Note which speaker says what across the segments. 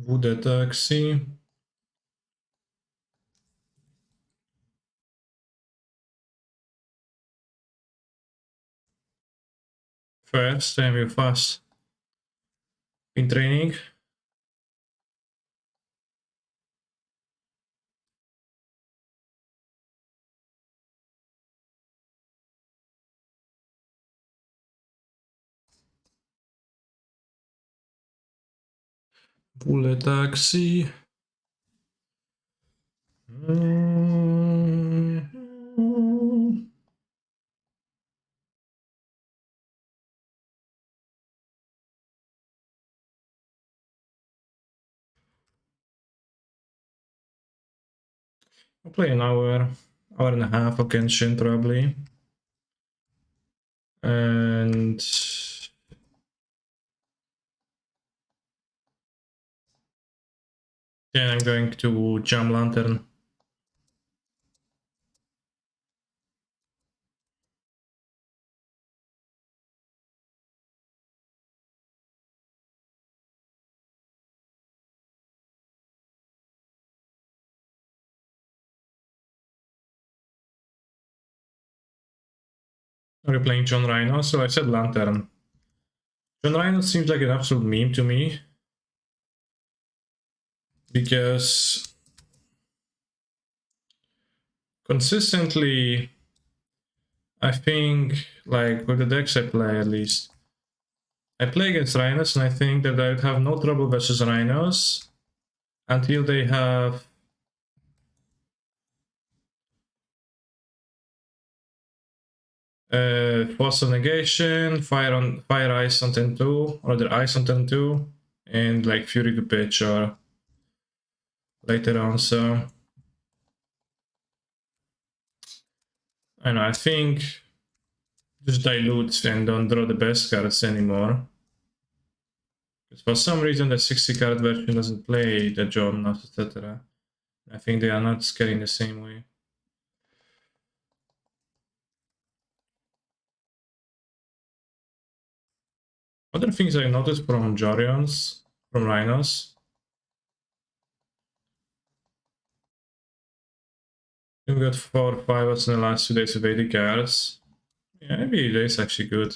Speaker 1: WD taxi. Fast, I'm real fast. In training. Bullet taxi. I'll play an hour and a half of Genshin probably. And then I'm going to Jam Lantern. Are you playing John Rhino? So I said Lantern. John Rhino seems like an absolute meme to me. Because consistently, I think, like with the decks I play at least, I play against Rhinos and I think that I would have no trouble versus Rhinos until they have Force of Negation, Fire Ice on turn 2, or the Ice on turn 2, and like Fury to pitch or later on, so I don't know, I think just dilute and don't draw the best cards anymore. Because for some reason the 60 card version doesn't play the John, etc. I think they are not scaling the same way. Other things I noticed from Jorions, from Rhinos, we got 4 or 5 in the last 2 days of 80 cards. Yeah, maybe it is actually good.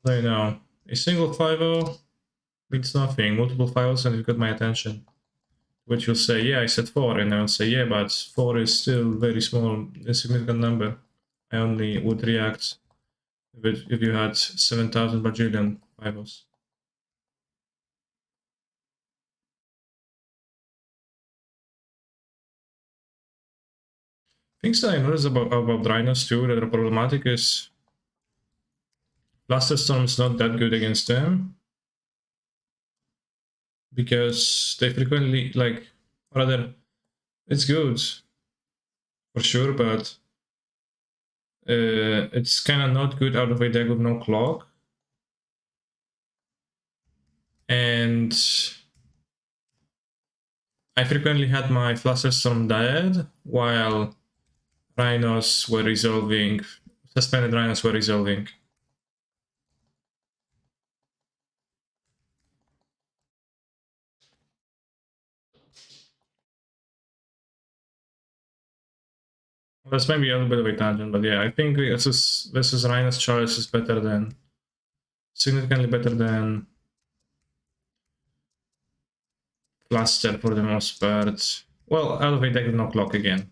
Speaker 1: I don't know. A single 5-0 means nothing. Multiple 5-0s and you've got my attention. Which will say, yeah, I said 4, and I'll say, yeah, but 4 is still very small, insignificant number. I only would react if you had 7,000 bajillion 5-0s. Things that I noticed about Rhinos too that are problematic is Blaster Storm is not that good against them. Because they frequently, like, rather, it's good for sure, but it's kind of not good out of a deck with no clock. And I frequently had my Flusterstorm dead while Rhinos were resolving, suspended Rhinos were resolving. That's maybe a little bit of a tangent, but yeah, I think versus Rhinos choice is better than, significantly better than Fluster for the most part. Well, out of a deck with no clock again.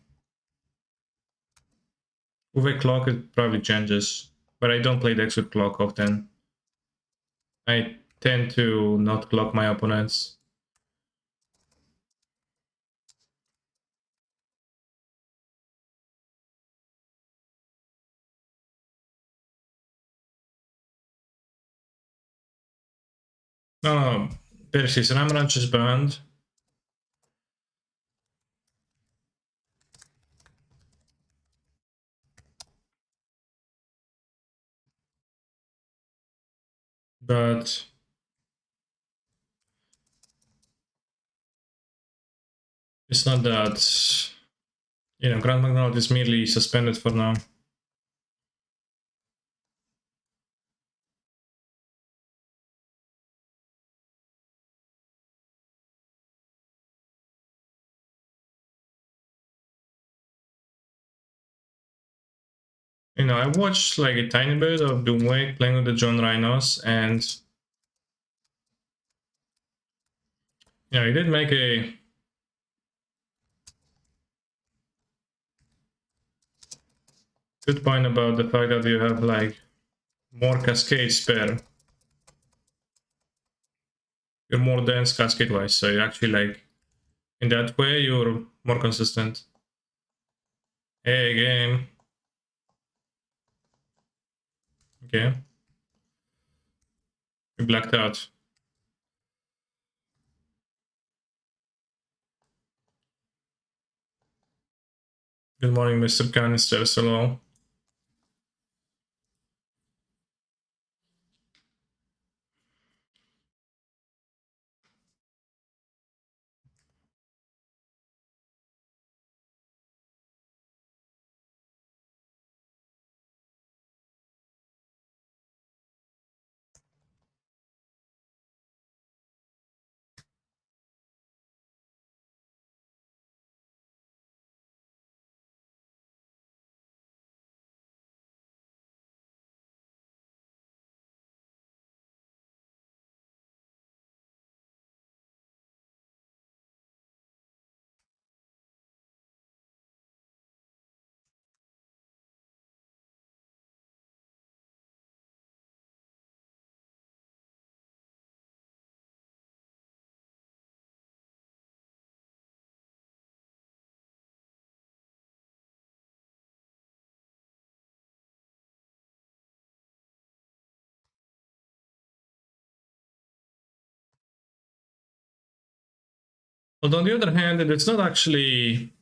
Speaker 1: With a clock, it probably changes, but I don't play decks with clock often. I tend to not clock my opponents. No, Percy's Ramranch is banned. But it's not that, you know, Grand Magnaut is merely suspended for now. You know, I watched like a tiny bit of Doomwake playing with the John Rhinos, and you know, he did make a good point about the fact that you have like more cascade spare. You're more dense cascade wise, so you actually like in that way you're more consistent. Hey game. Okay. You blacked out. Good morning, Mr. Canister. Hello. But on the other hand, it's not actually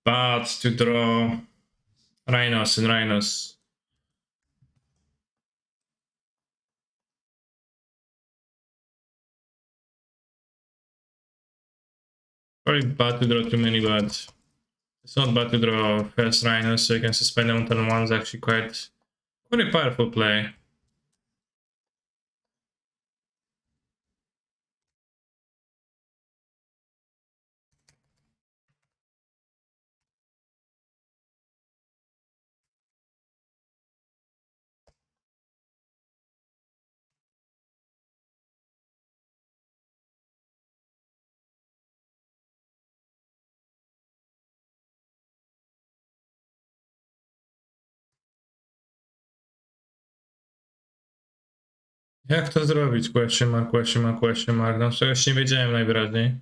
Speaker 1: bad to draw Rhinos and Rhinos. Very bad to draw too many, but it's not bad to draw fast Rhinos, so you can suspend them on turn 1 is actually quite a powerful play. Jak to zrobić? Question mark, question mark, question mark. No czegoś nie wiedziałem najwyraźniej.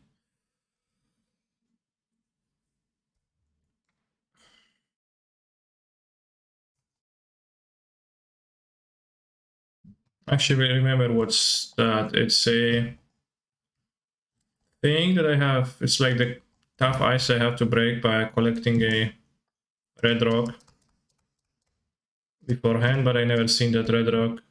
Speaker 1: Actually, remember what's that? It's a thing that I have. It's like the tough ice I have to break by collecting a red rock beforehand, but I never seen that red rock.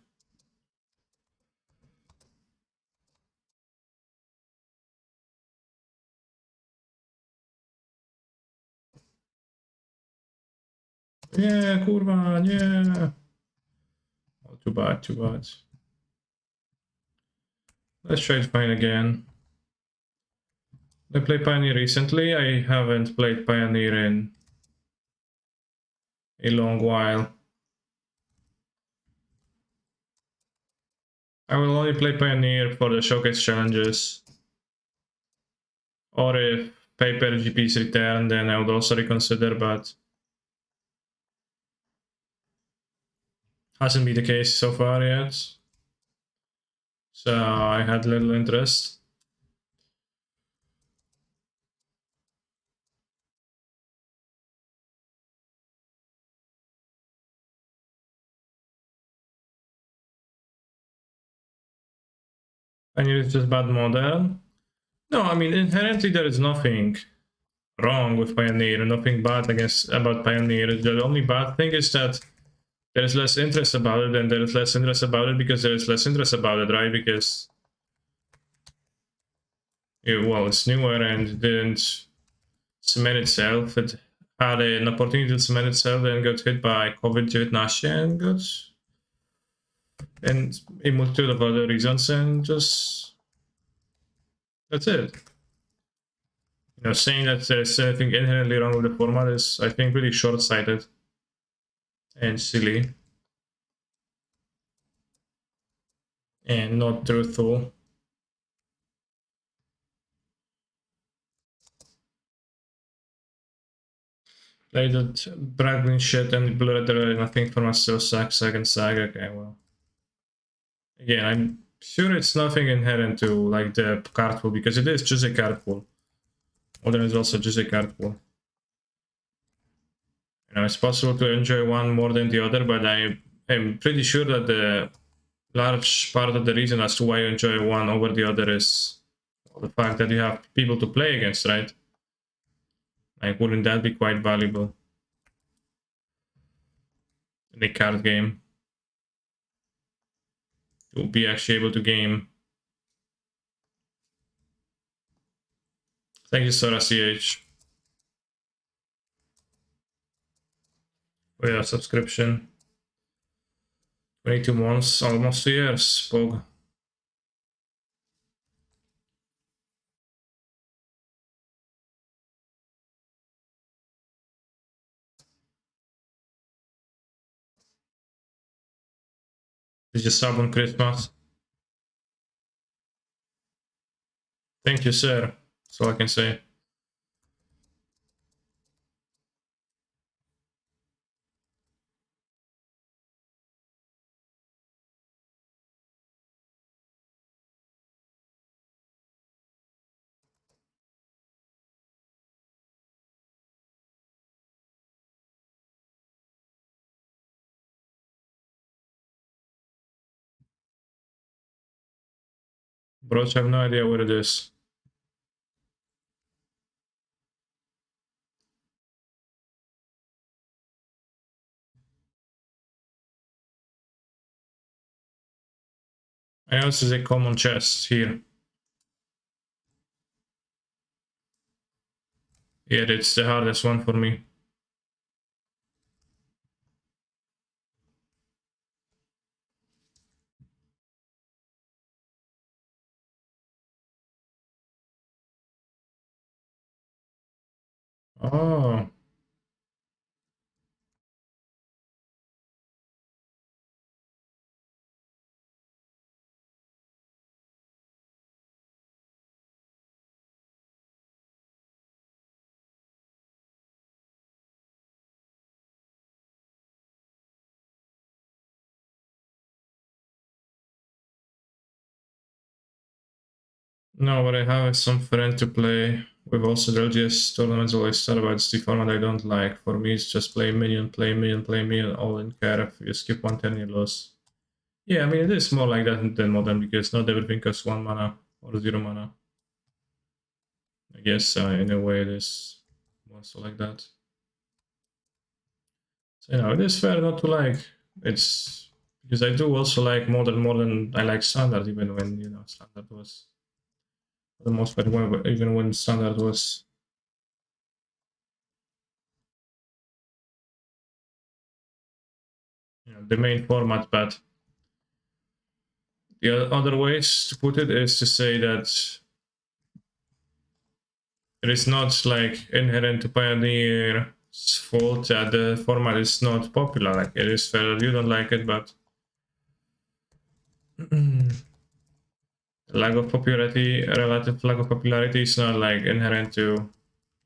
Speaker 1: Nie, kurwa, nie. Oh, too bad, too bad. Let's try to find again. I played Pioneer recently. I haven't played Pioneer in a long while. I will only play Pioneer for the showcase challenges. Or if paper GPs return, then I would also reconsider, but hasn't been the case so far yet. So I had little interest. And it's just bad model. No, I mean inherently there is nothing wrong with Pioneer, nothing bad about Pioneer. The only bad thing is that there is less interest about it, and there is less interest about it because there is less interest about it, right? Because well, it's newer and it didn't cement itself. It had an opportunity to cement itself and got hit by COVID-19 and got and a multitude of other reasons, and just that's it. You know, saying that there's anything inherently wrong with the format is, I think, really short-sighted and silly and not truthful. Played that Bragglin shit and Blue Red, nothing format still sucks, second saga. Okay, well. Again, I'm sure it's nothing inherent to like the card pool because it is just a card pool. Modern is also just a card pool. You know, it's possible to enjoy one more than the other, but I am pretty sure that the large part of the reason as to why you enjoy one over the other is the fact that you have people to play against, right? Like, wouldn't that be quite valuable in a card game to be actually able to game? Thank you, Sora CH, for your subscription. 22 months, almost 2 years, Pog. Did you sub on Christmas? Thank you, sir. That's all I can say. Bros, I have no idea what it is. I know this is a common chest here. Yeah, it's the hardest one for me. Oh. No, what I have is some friend to play with also the LGS tournaments always start about it's the format I don't like. For me, it's just play minion, play minion, play minion, all in care. If you skip one turn, you lose. Yeah, I mean, it is more like that than modern because not everything costs 1 mana or 0 mana. I guess in a way it is more so like that. So, you know, it is fair not to like. It's because I do also like modern more than I like standard, even when, you know, standard was for the most part, even when standard was, you know, the main format. But the other ways to put it is to say that it is not like inherent to Pioneer's fault that the format is not popular. Like, it is fair that you don't like it, but lack of popularity, relative lack of popularity is not like inherent to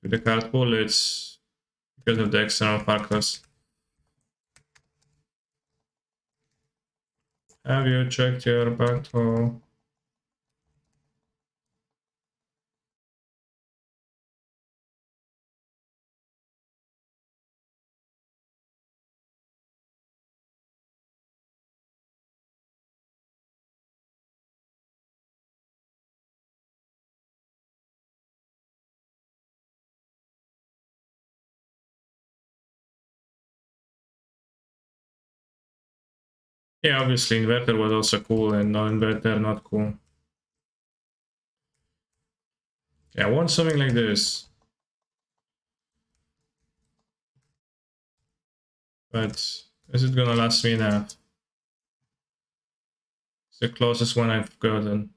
Speaker 1: the card pool. It's because of the external factors. Have you checked your battle? Yeah, obviously inverter was also cool and non-inverter not cool. Yeah, I want something like this. But is it gonna last me enough? It's the closest one I've gotten.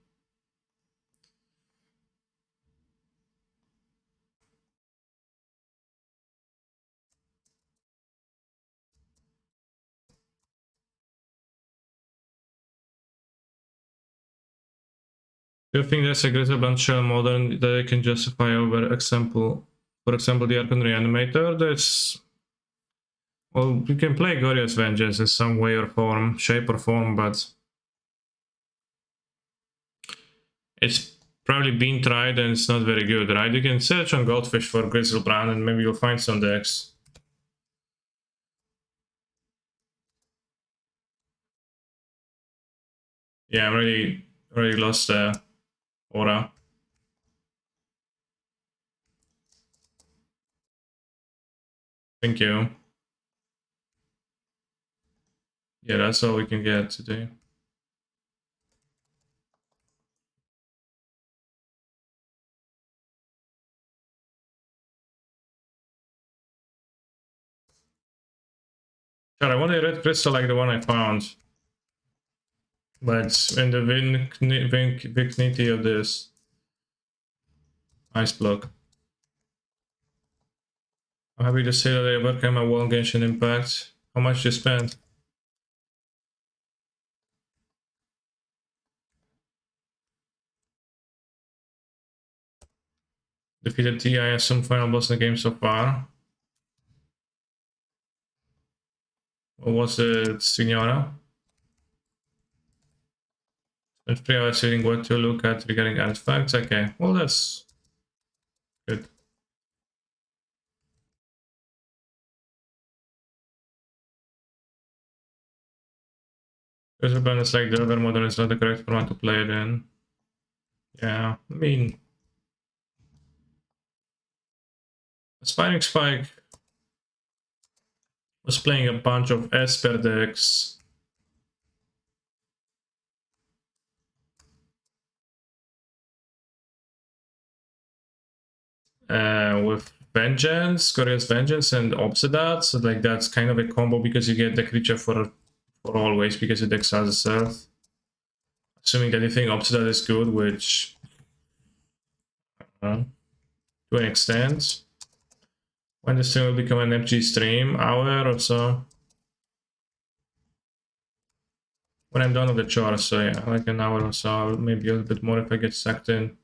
Speaker 1: Do you think there's a greater bombshell modern that I can justify over example? For example, the Archon Reanimator. That's, well, you can play Glorious Vengeance in some way or form, shape or form, but it's probably been tried and it's not very good, right? You can search on Goldfish for Grizzlebrand and maybe you'll find some decks. Yeah, I'm already lost aura. Thank you. Yeah, that's all we can get today. God, I want a red crystal like the one I found. But in the vicinity of this ice block. I'm happy to say that I overcame my one Genshin impact. How much you spent? Defeated TI as some final boss in the game so far. What was it, Signora? Spent 3 hours reading what to look at regarding artifacts. Okay, well that's good. Grizzlebrand is like the other model, is not the correct format to play it in. Yeah, I mean, Aspiring Spike was playing a bunch of Esper decks. With Vengeance, Glorious Vengeance, and Obsidat. So like that's kind of a combo because you get the creature for always because it exiles itself. Assuming that you think Obsidat is good, which to an extent. When the stream will become an FG stream, hour or so. When I'm done with the chore, so yeah, like an hour or so, maybe a little bit more if I get sucked in.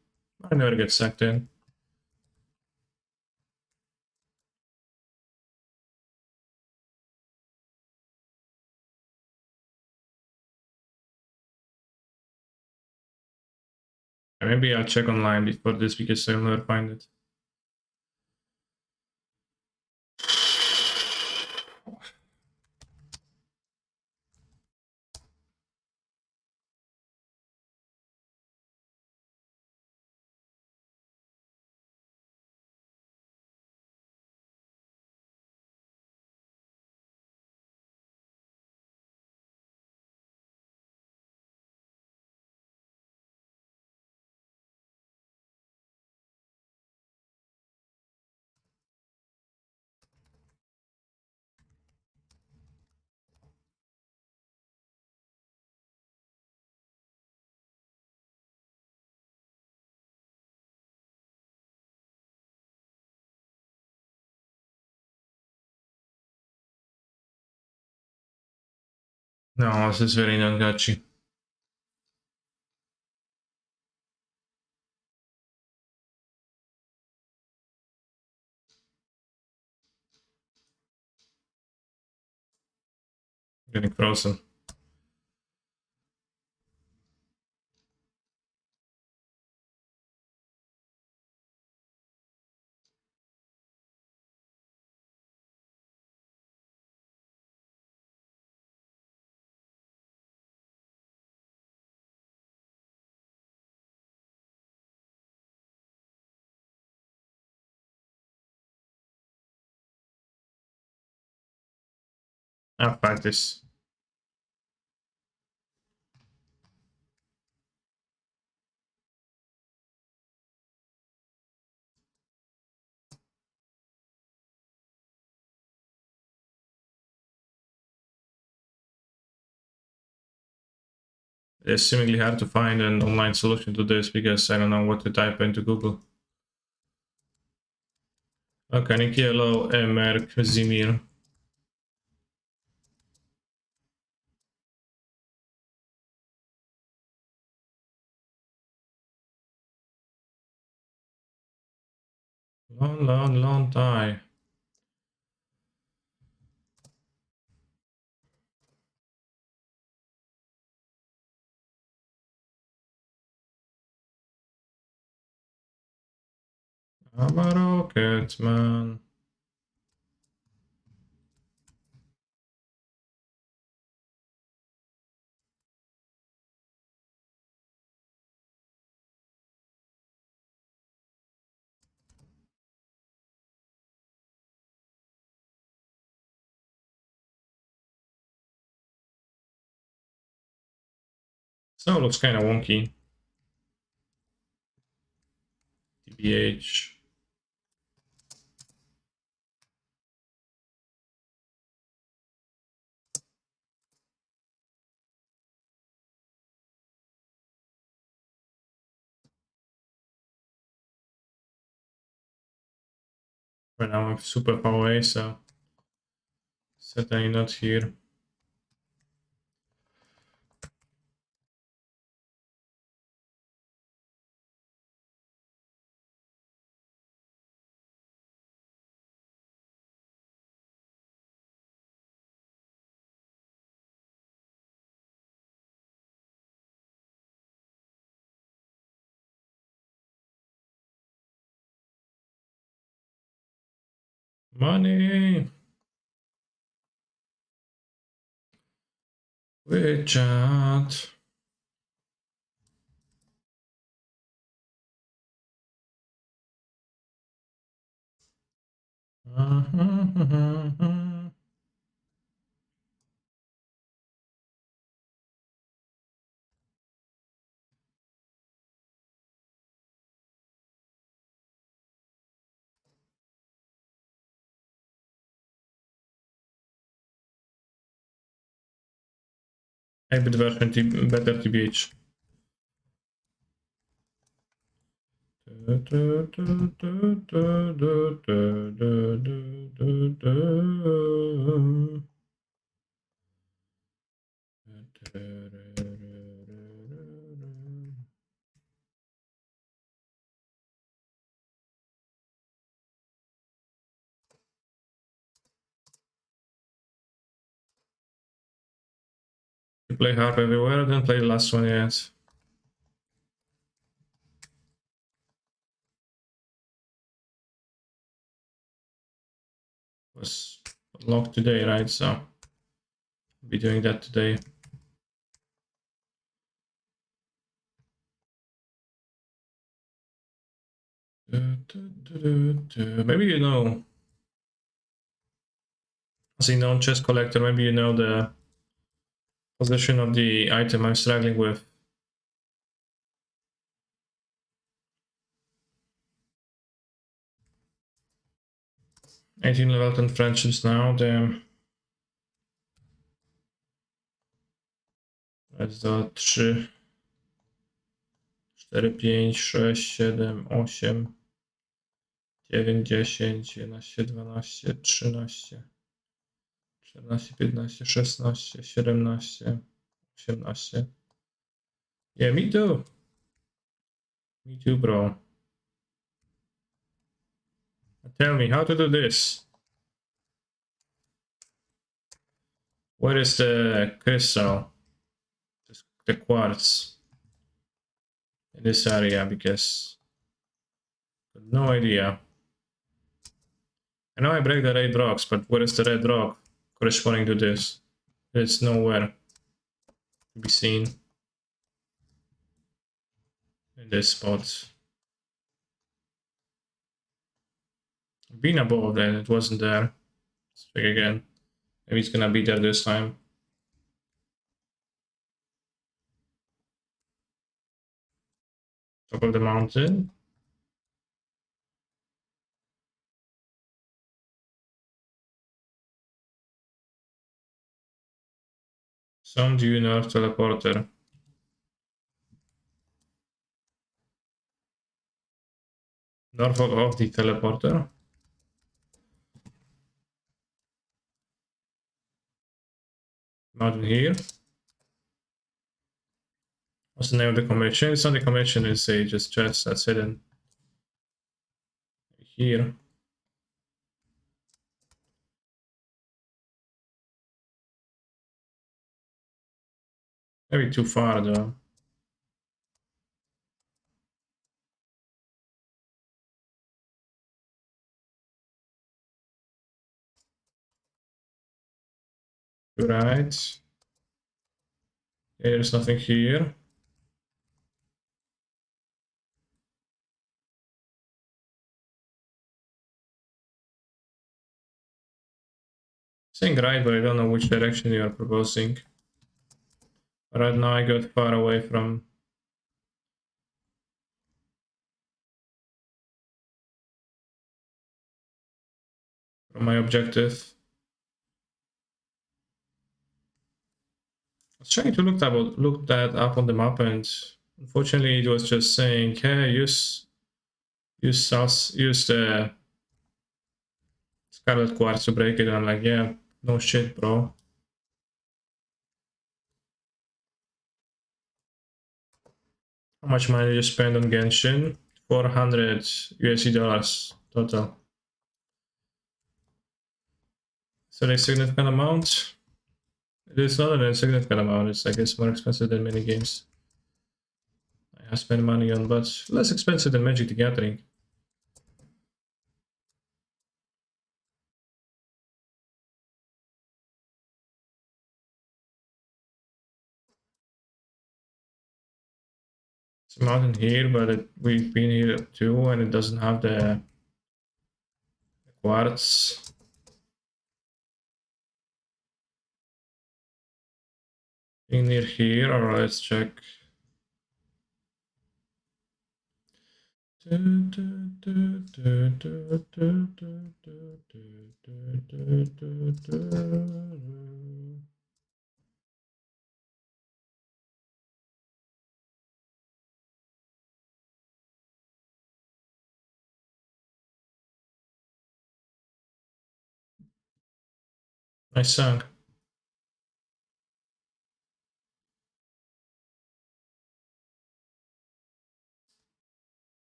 Speaker 1: I never get sucked in. Maybe I'll check online before this because I'll never find it. No, this is very non-gachi. Getting frozen. Ah, practice. It's seemingly hard to find an online solution to this because I don't know what to type into Google. Okay, Niki, hello, Merk, Zimir. Long time. I'm a rocket man. Snow looks kind of wonky. TBH. Right now I'm super far away, so certainly not here. Money! WeChat. Hybrid version better TBH. You play harp everywhere, then play the last one yet. Was locked today, right? So I'll be doing that today. Maybe you know, as a non-chess collector, maybe you know the position of the item I'm struggling with. 18 level 10 friendships now, damn. Raz, dwa, 3, 4, 5, 6, 7, 8, 9, 10, 11, 12, 13, 14, 15, 16, 17, 18. Yeah, me too. Me too, bro. Tell me how to do this. Where is the crystal? The quartz in this area, because no idea. I know I break the red rocks, but where is the red rock corresponding to this? It's nowhere to be seen in this spot. Been above and it wasn't there. Let's check again. Maybe it's gonna be there this time. Top of the mountain. Some due north teleporter. North of the teleporter. Mountain here. What's the name of the commission? It's not the commission, it's a just chest that's hidden here. Maybe too far though. Right. Yeah, there's nothing here. Saying right, but I don't know which direction you are proposing. Right now I got far away from my objective. I was trying to look that up on the map, and unfortunately it was just saying, hey, use the Scarlet Quartz to break it. And I'm like, yeah, no shit, bro. How much money did you spend on Genshin? 400 USD dollars total. So a significant amount? It is not an insignificant amount. It's, I guess, more expensive than many games I have spent money on, but less expensive than Magic the Gathering. It's a mountain here, but we've been here too, and it doesn't have the quartz. Being near here, or let's check. Nice song.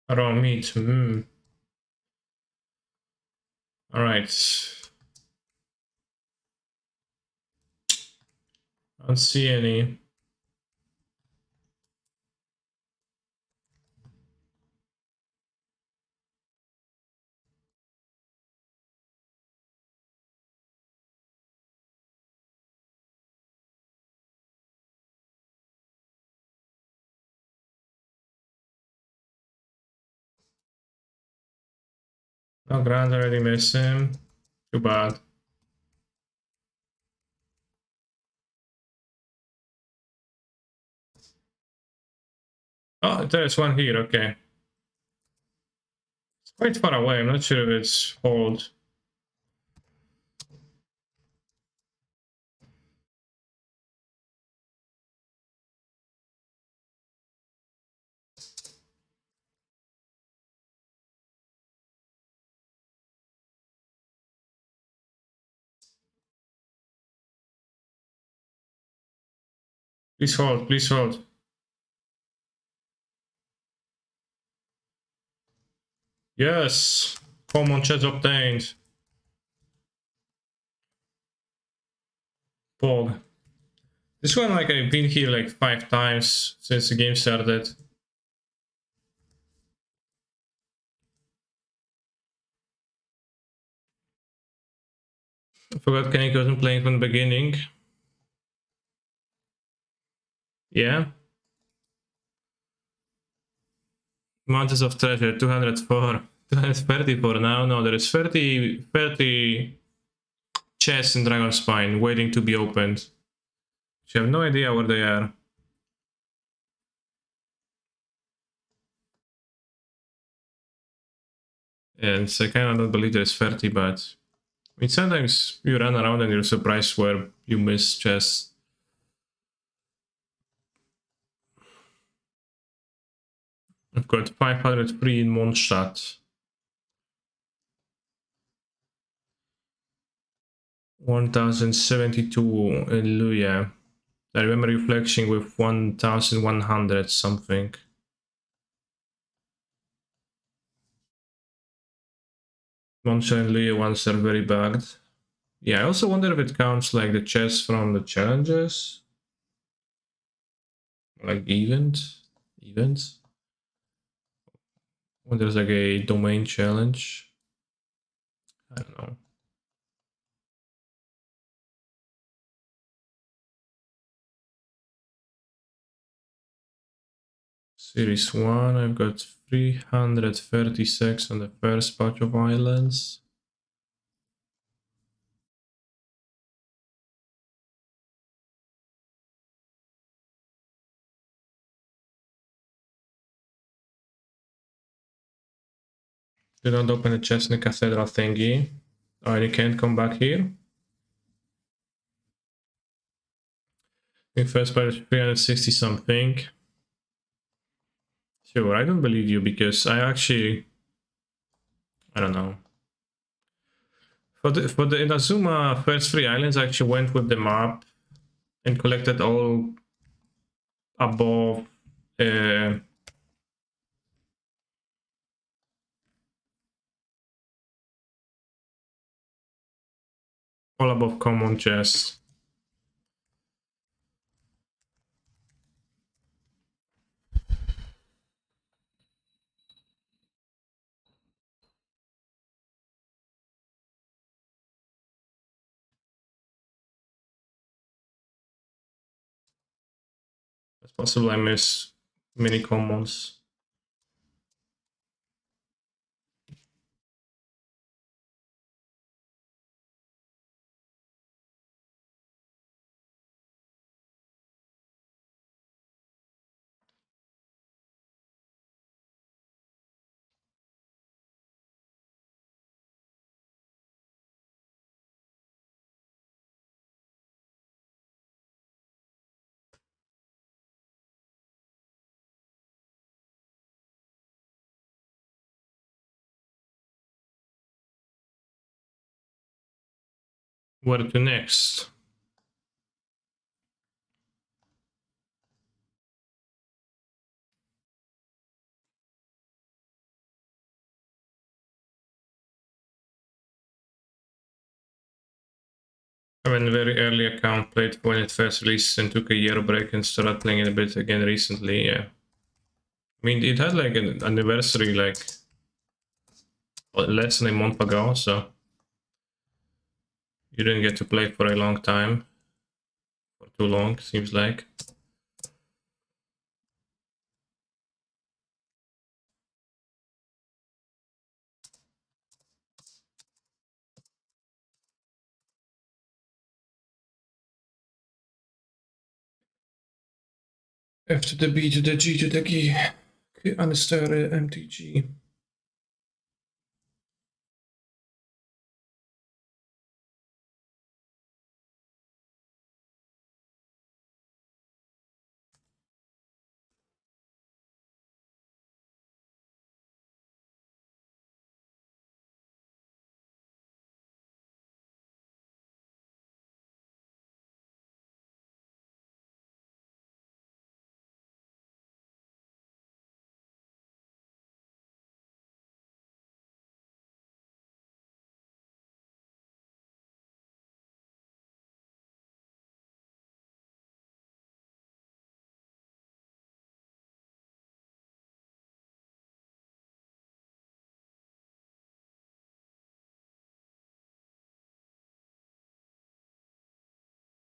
Speaker 1: Raw meat. All right. I don't see any. No, Grant already missed him. Too bad. Oh, there's one here. Okay. It's quite far away. I'm not sure if it's hold. Please hold. Please hold. Yes. Common chat obtained. Pog. This one, like, I've been here like 5 times since the game started. I forgot Kenny wasn't playing from the beginning. Yeah. Mountains of Treasure, 204. 234 now. No, there is 30 chests in Dragonspine waiting to be opened. You have no idea where they are. And I kind of don't believe there's 30, but I mean, sometimes you run around and you're surprised where you miss chests. I've got 503 in Mondstadt. 1072 Luya. I remember you flexing with 1100 something. Monster and Luya ones are very bugged. Yeah, I also wonder if it counts like the chests from the challenges. Like events. When there's like a domain challenge. I don't know. Series 1, I've got 336 on the first batch of islands. Do not open the chest in the cathedral thingy. Oh, and you can't come back here? In first batch 360 something. Sure, I don't believe you because I don't know. For the Inazuma first 3 islands, I actually went with the map and collected all above common chests. It's possible I miss mini commons. Where to next? I have a very early account, played when it first released and took a year break and started playing it a bit again recently, yeah. I mean, it had like an anniversary like less than a month ago, so you didn't get to play for a long time. For too long, seems like. F to the B to the G to the G. Understöre MTG.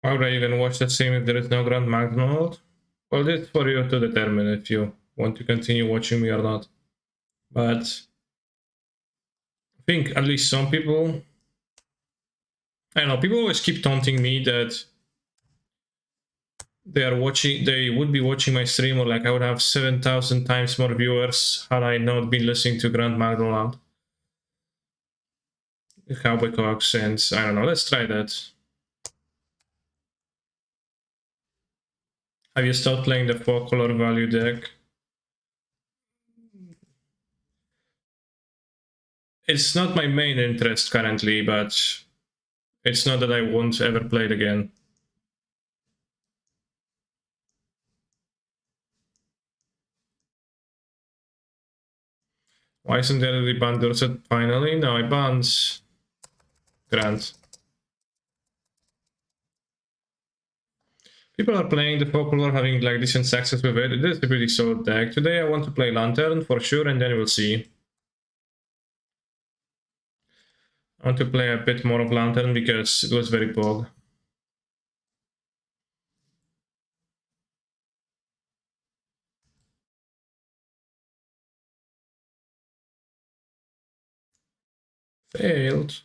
Speaker 1: Why would I even watch that stream if there is no Grand McDonald? Well, it's for you to determine if you want to continue watching me or not. But I think at least some people, I don't know, people always keep taunting me that they would be watching my stream, or like I would have 7,000 times more viewers had I not been listening to Grand McDonald. Cowboy Cox, and I don't know, let's try that. Have you started playing the 4-color value deck? It's not my main interest currently, but It's not that I won't ever play it again. Why isn't there the banned Dorset finally? No, I banned Grant. People are playing the folklore, having like decent success with it. It is a pretty solid deck. Today I want to play Lantern for sure, and then we'll see. I want to play a bit more of Lantern because it was very pog. Failed.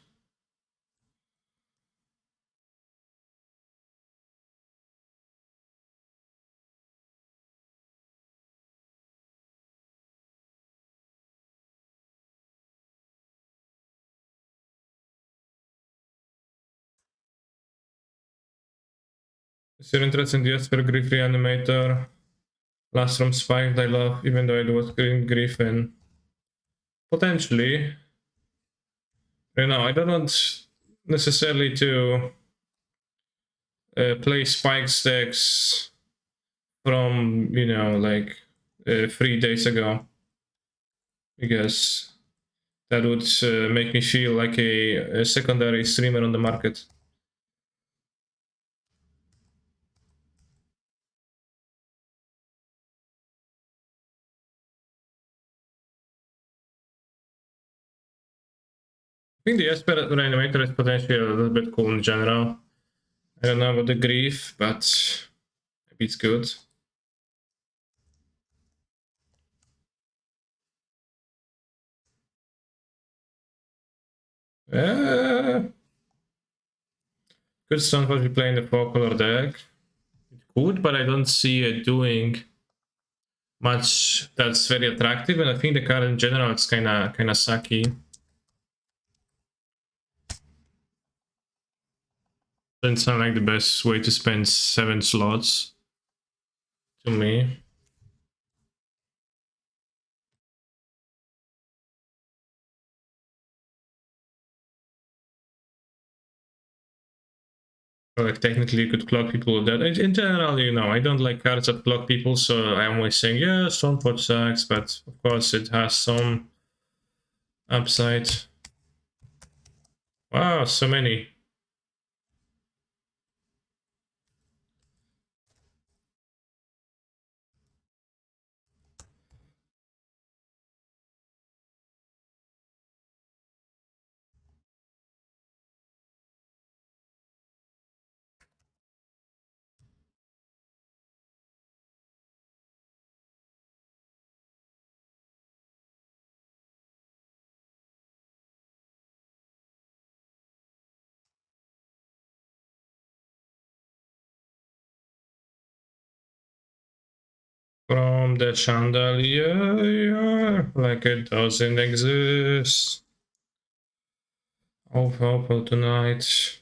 Speaker 1: Is your interest in the Esper Grief Reanimator? Last from Spike, I love, even though it was Green Griffin. Potentially. You know, I don't want necessarily to play Spike stacks from, you know, like 3 days ago. Because that would make me feel like a secondary streamer on the market. I think the Esper Reanimator is potentially a little bit cool in general. I don't know about the Grief, but maybe it's good. Could sometimes be playing the four-color deck. It could, but I don't see it doing much that's very attractive, and I think the card in general is kinda sucky. Doesn't sound like the best way to spend 7 slots to me. Like technically you could clock people with that. In general, you know, I don't like cards that clock people, so I'm always saying, yeah, Stormforge sucks, but of course it has some upside. Wow, so many. From the chandelier, like it doesn't exist. Of Opal tonight.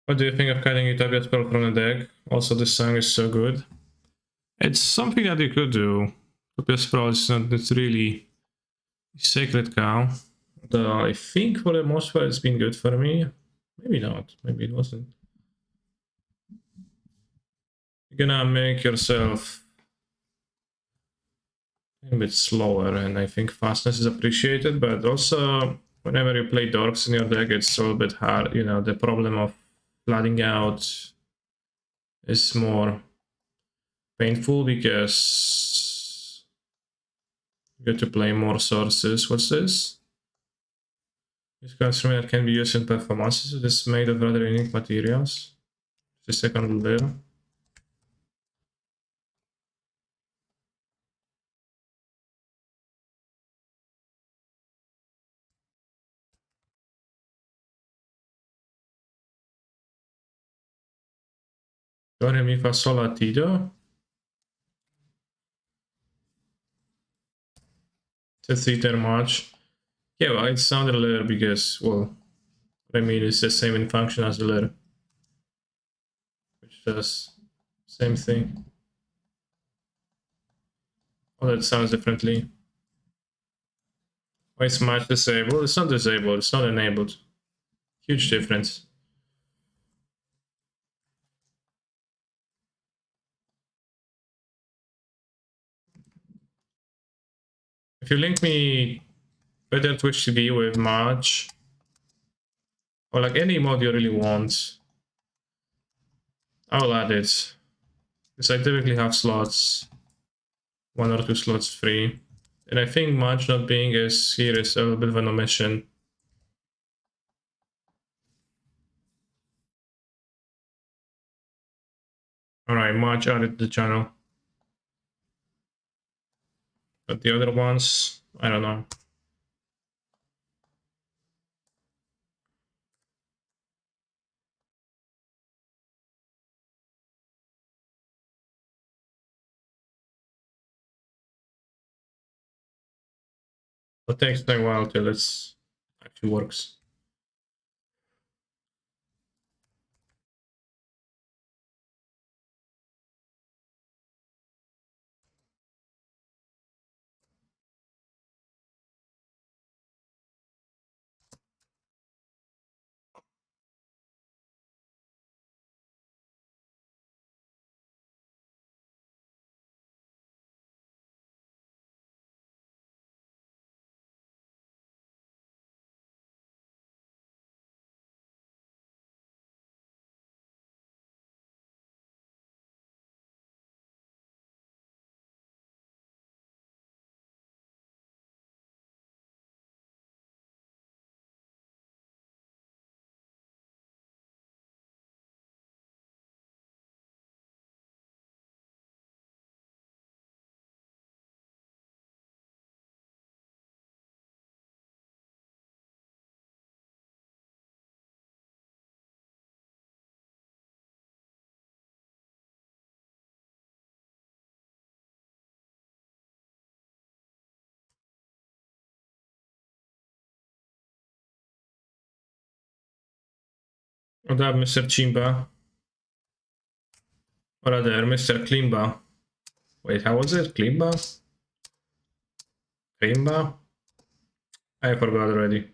Speaker 1: What do you think of cutting Utopia spell from the deck? Also, this song is so good. It's something that you could do. Utopia spell is not it's really sacred cow. Though I think for the most part it's been good for me. Maybe not. Maybe it wasn't. You're gonna make yourself a bit slower, and I think fastness is appreciated, but also whenever you play dorks in your deck, it's a little bit hard. You know, the problem of flooding out is more painful because you get to play more sources. What's this? This construment can be used in performances. It is made of rather unique materials. The second layer. Do re mi fa sol la ti do. That's either much. Yeah, well, it sounded a letter because, well, I mean, it's the same in function as the letter, which does same thing. Oh, that sounds differently. Why is match disabled? It's not disabled, it's not enabled. Huge difference. If you link me better Twitch TV with March, or like any mod you really want, I'll add it. Because I typically have slots, 1 or 2 slots free. And I think March not being as here is a little bit of an omission. Alright, March added the channel. But the other ones, I don't know. It takes a while till it actually works. What up, Mr. Chimba? Or rather, Mr. Klimba. Wait, how was it? Klimba? Klimba? I forgot already.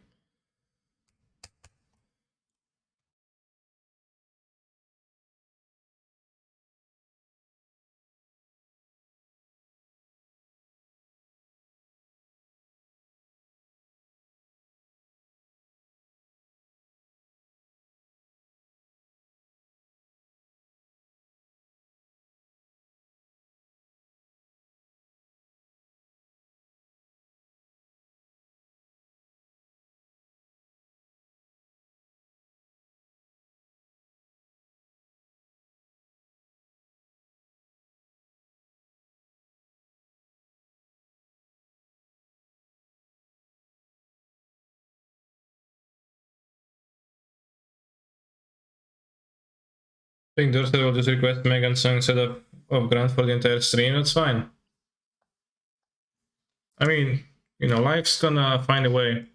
Speaker 1: I think Dorset will just request Megan song instead of Grant for the entire stream. That's fine. I mean, you know, life's gonna find a way.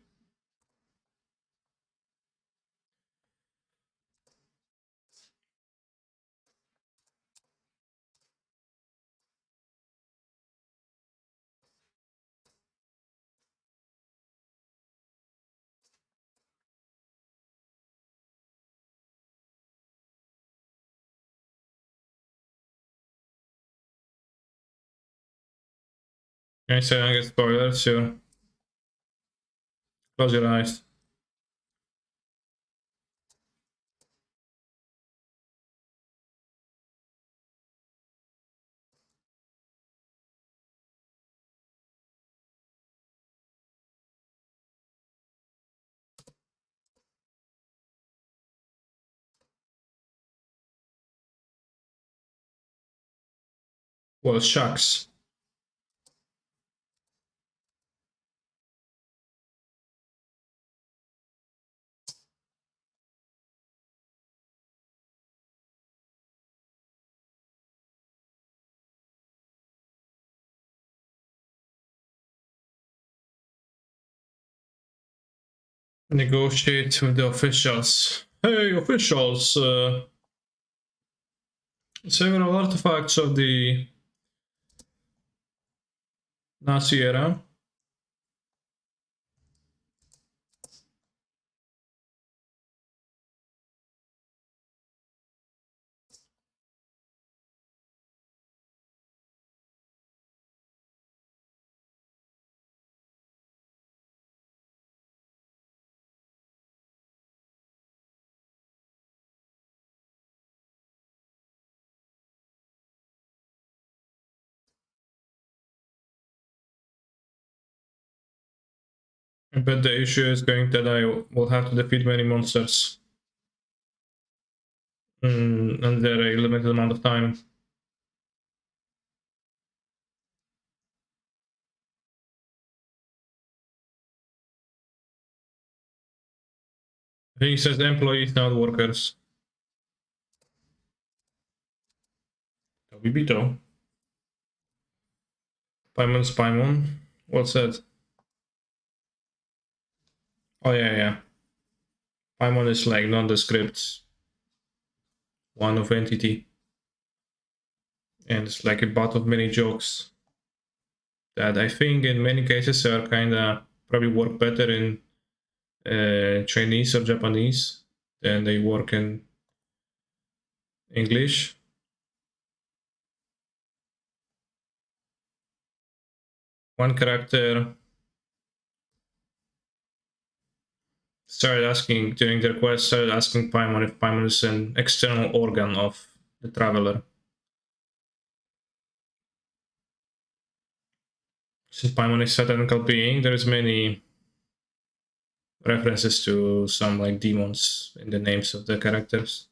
Speaker 1: Can I say I get spoilers? Sure. Close your eyes. Well, shucks. Negotiate with the officials. Hey, officials! Several artifacts of the Nazi era. But the issue is going that I will have to defeat many monsters. Under a limited amount of time. I think he says employees, not workers. Bibito. Paimon. What's that? Oh yeah. Paimon is like nondescript one of entity. And it's like a butt of many jokes that I think in many cases are kinda probably work better in Chinese or Japanese than they work in English. One character started asking during the quest, started asking Paimon if Paimon is an external organ of the traveler. Since Paimon is a technical being, there's many references to some like demons in the names of the characters.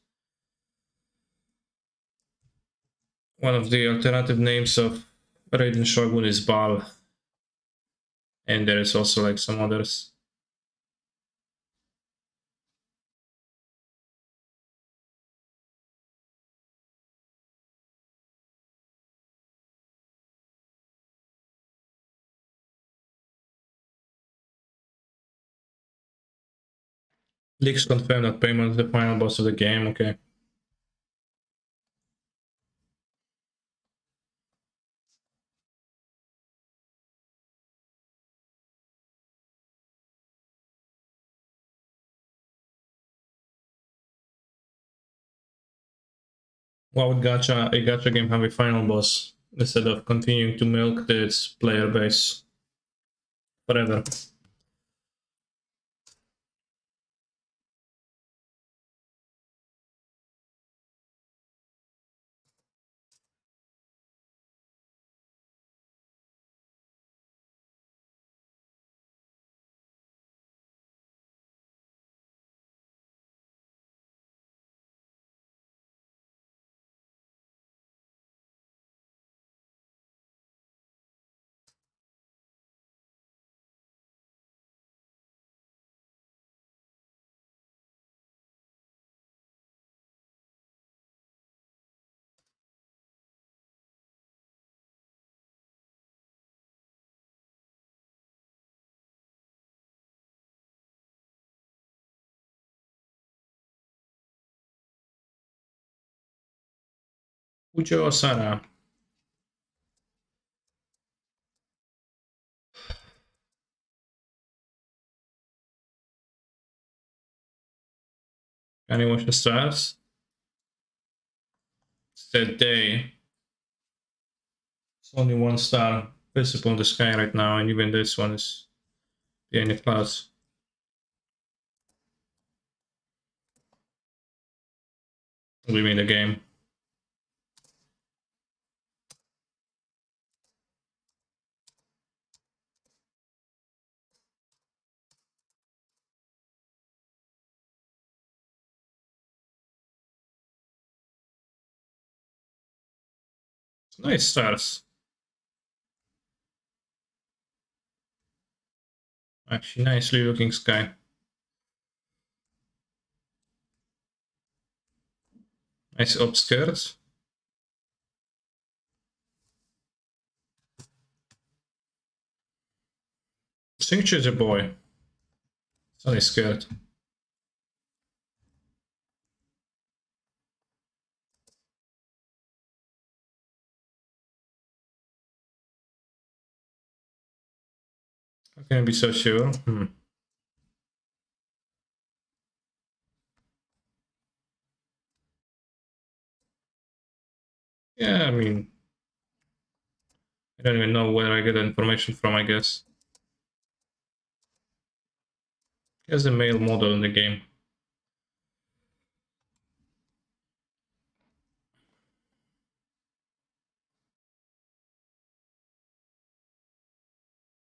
Speaker 1: One of the alternative names of Raiden Shogun is Baal, and there is also like some others. Leaks confirm that Paimon is the final boss of the game. Okay. Why would a gacha game have a final boss instead of continuing to milk its player base forever? Ujo Osara. Can you watch the stars? It's that day. It's only one star visible in the sky right now, and even this one is behind the clouds. We mean the game. It's nice stars. Actually, nicely looking sky. Nice upskirts. Cincture's a boy. Sunny is scared. How can I be so sure? Yeah, I mean, I don't even know where I get the information from, I guess. There's a male model in the game.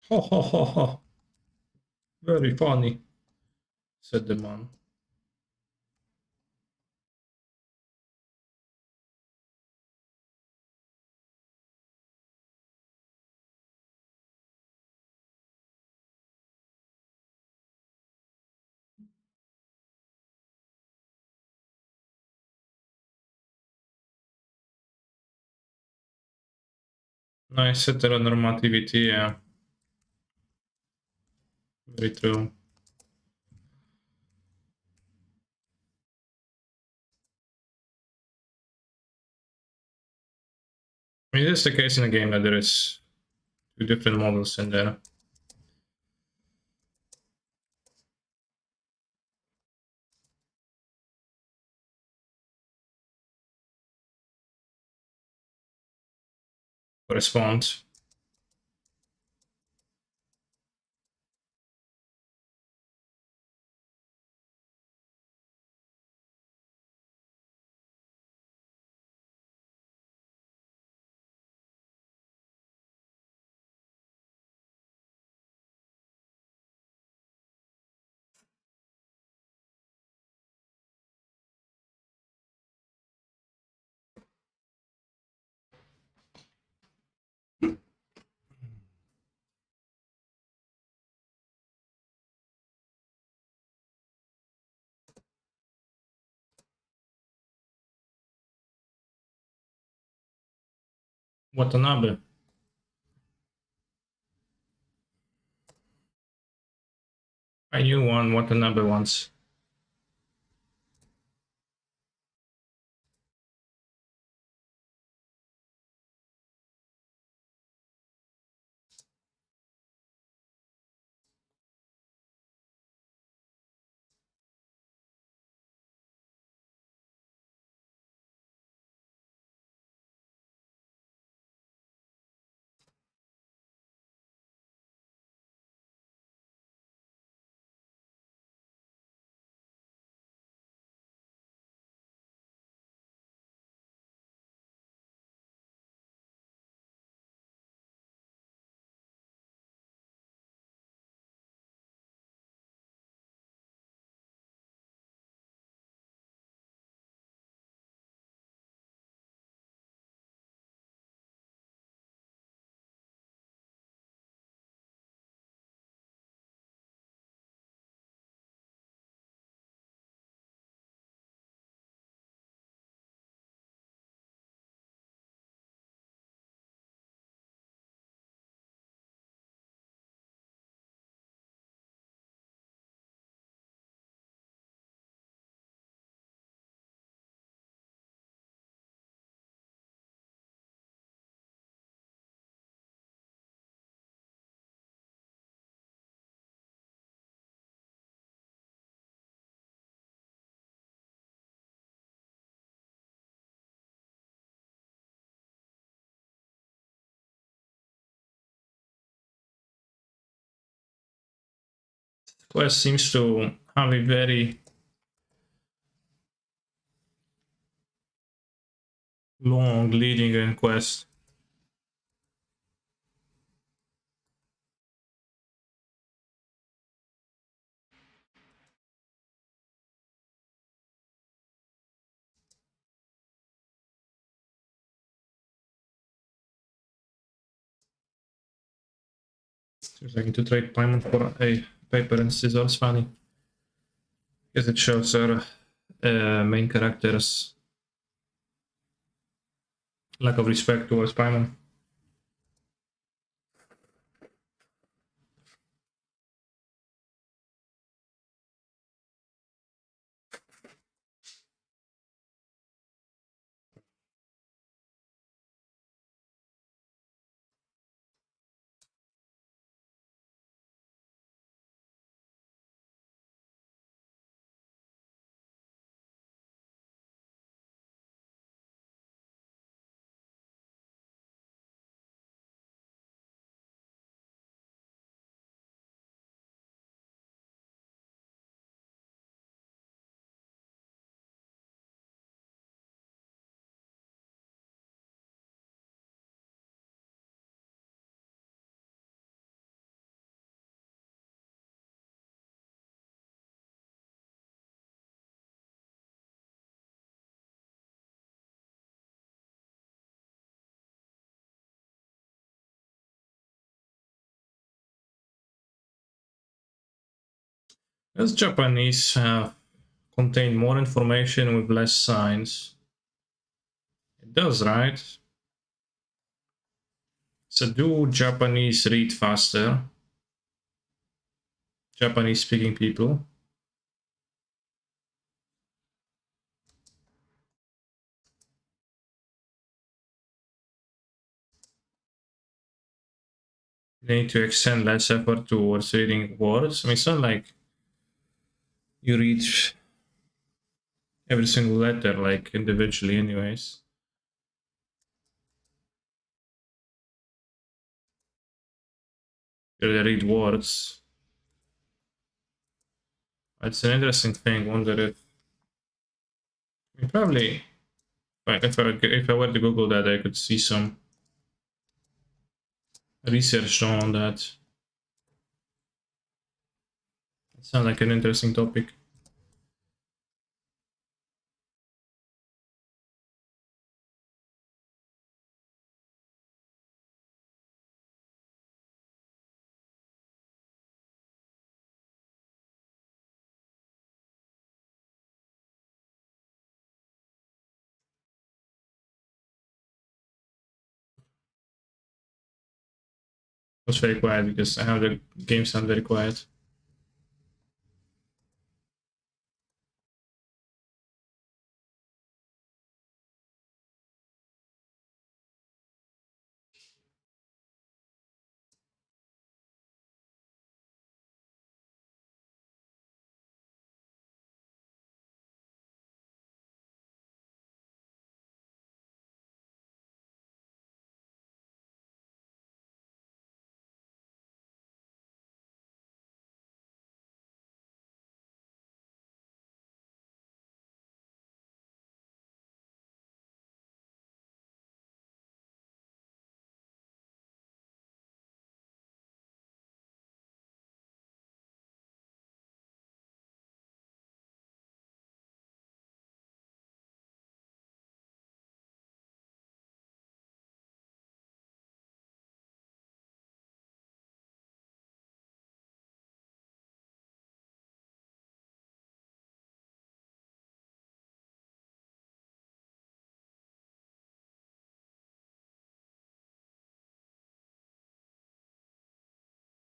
Speaker 1: Ho ho ho ho. Very funny, said the man. Nice heteronormativity, yeah. Very true. I mean, it is the case in the game that there is two different models in there. Correspond. Watanabe. I knew one Watanabe once. Quest seems to have a very long leading in quest. Seems like I need to trade Paimon for a paper and scissors. Funny. Guess it shows our main character's lack of respect towards Paimon. Does Japanese contain more information with less signs? It does, right? So do Japanese read faster? Japanese speaking people? They need to extend less effort towards reading words. I mean, it's not like you read every single letter like individually anyways. You read words. It's an interesting thing. Wonder if I mean, probably if I were to Google that, I could see some research on that. It sounds like an interesting topic. It was very quiet because I have the game sound very quiet.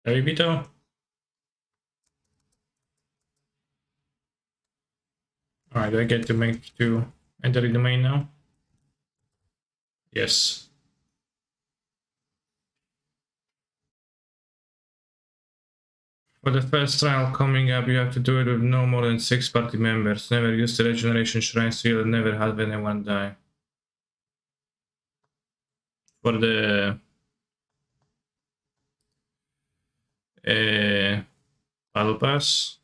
Speaker 1: Hey, Vito. Alright, do I get to enter the domain now? Yes. For the first trial coming up, you have to do it with no more than 6 party members. Never use the regeneration shrine seal and never have anyone die. For the battle pass,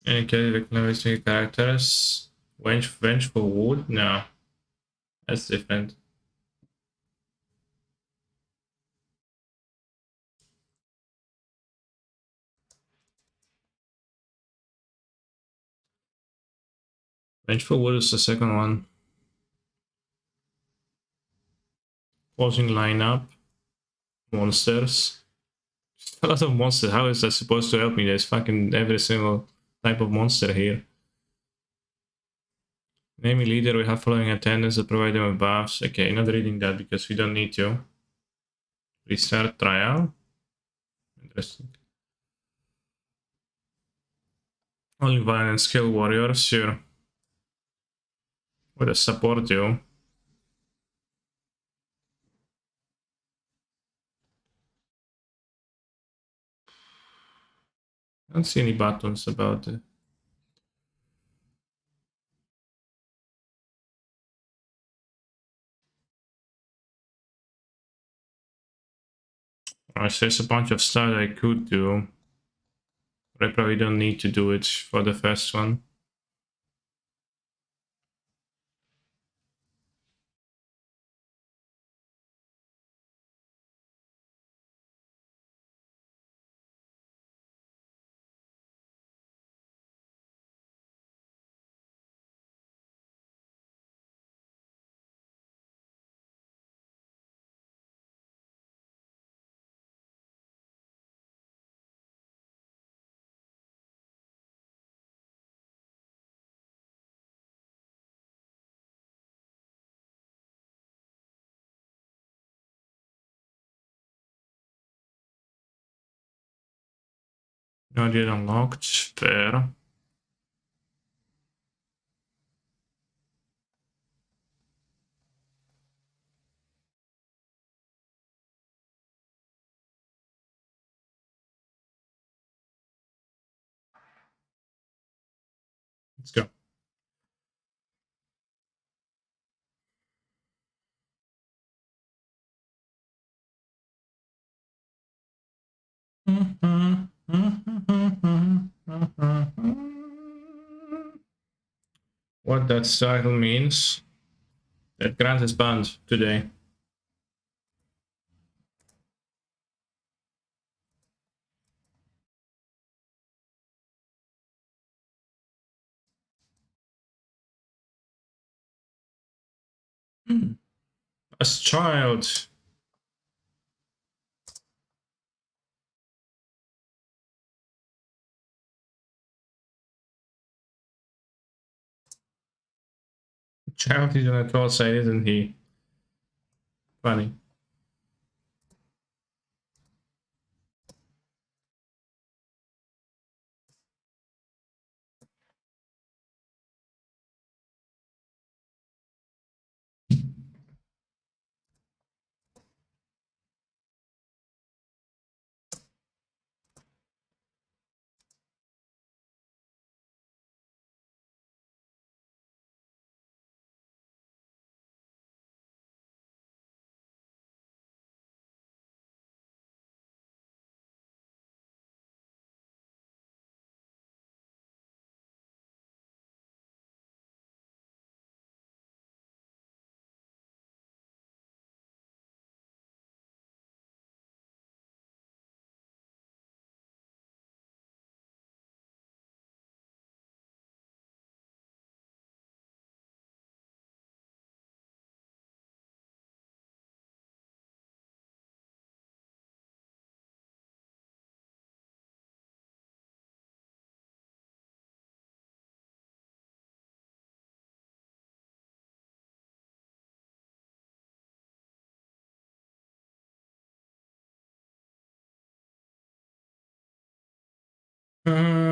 Speaker 1: any characteristic characters, vengeful wood? No, that's different. Vengeful wood is the second one. Closing lineup, monsters. A lot of monsters. How is that supposed to help me? There's fucking every single type of monster here. Name a leader we have following attendance that provide them with buffs. Okay, not reading that because we don't need to. Restart trial. Interesting. Only violent skill warriors, sure. What does support do? I don't see any buttons about it. Alright, so there's a bunch of stuff that I could do. But I probably don't need to do it for the first one. Not yet unlocked. Fair. Let's go. What that title means? That Grant is banned today. As child. Child is on the 12 side, isn't he? Funny. Go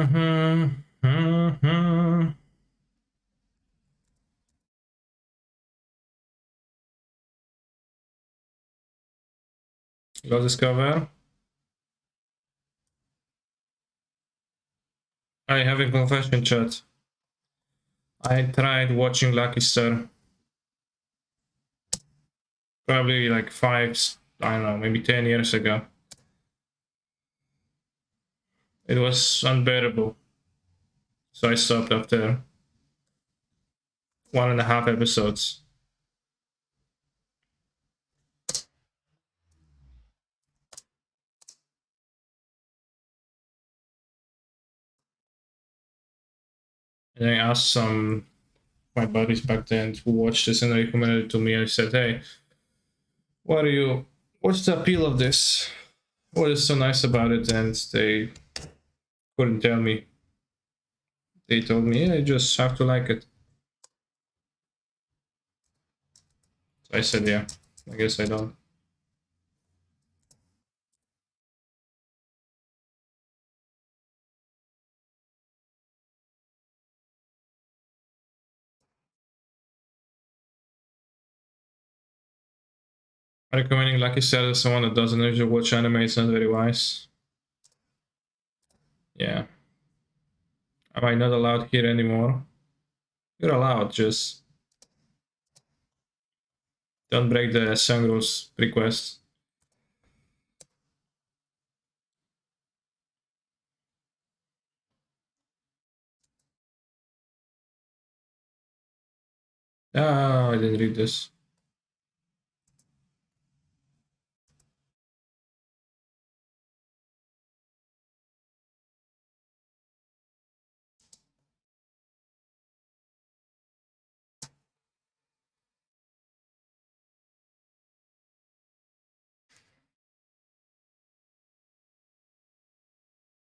Speaker 1: discover. I have a confession, chat. I tried watching Lucky Star. Probably like 5, I don't know, maybe 10 years ago. It was unbearable. So I stopped after 1.5 episodes. And I asked some my buddies back then who watched this and they recommended it to me. I said, hey, what's the appeal of this? What is so nice about it? And they couldn't tell me. They told me, yeah, you just have to like it. So I said, yeah, I guess I don't. Recommending Lucky Star to someone that doesn't usually watch anime is not very wise. Yeah. Am I not allowed here anymore? You're allowed, just don't break the song rules request. Oh, I didn't read this.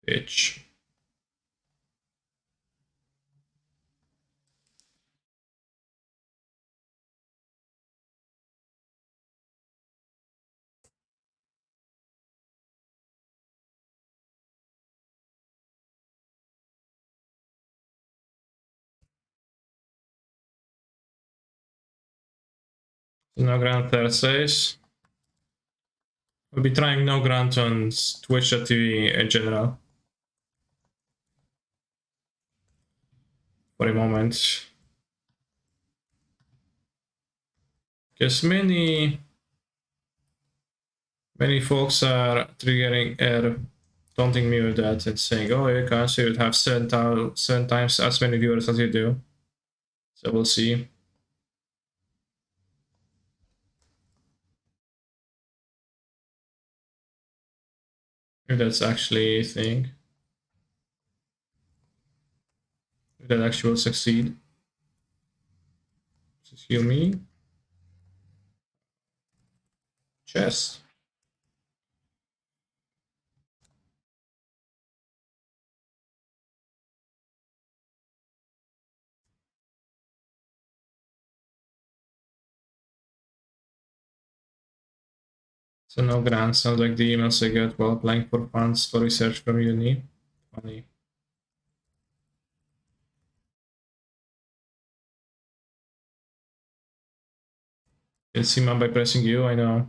Speaker 1: Bitch. No Grant Thursdays. We'll be trying no Grant on Twitch.tv in general. For a moment. Because many folks are taunting me with that and saying, oh, you can't, so you'd have 7 times as many viewers as you do. So we'll see. If that's actually a thing. If that actually will succeed. Just heal me. Chest. So no grants, sounds like the emails I get while applying for funds for research from uni. Funny. It's Sima by pressing you, I know.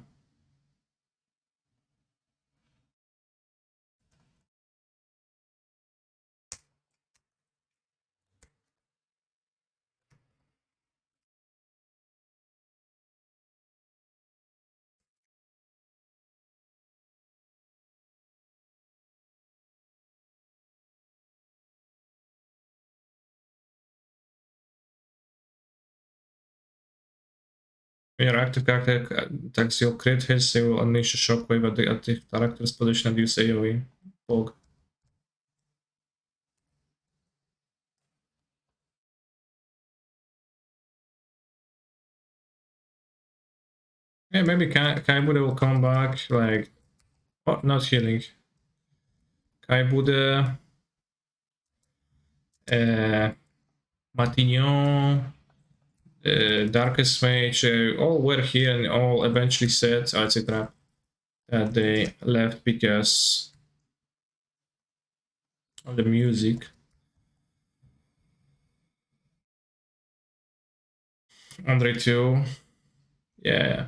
Speaker 1: When your active character attacks your crit hits, they will unleash a shockwave at the active character's position and use AoE. Pog. Yeah, maybe Kaibude will come back, like... Oh, not healing. Kaibude... Matignon... Darkest Mage, all were here and all eventually said, etc., that they left because of the music. Andre too. Yeah.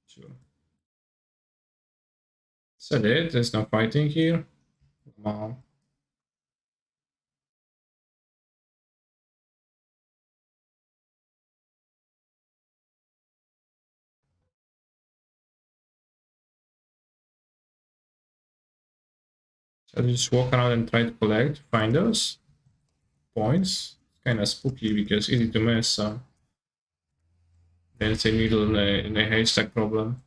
Speaker 1: Sure. Is that it? There's no fighting here? Wow. So I just walk around and try to collect, find those points. Kind of spooky because easy to miss, so then it's a needle in a haystack problem.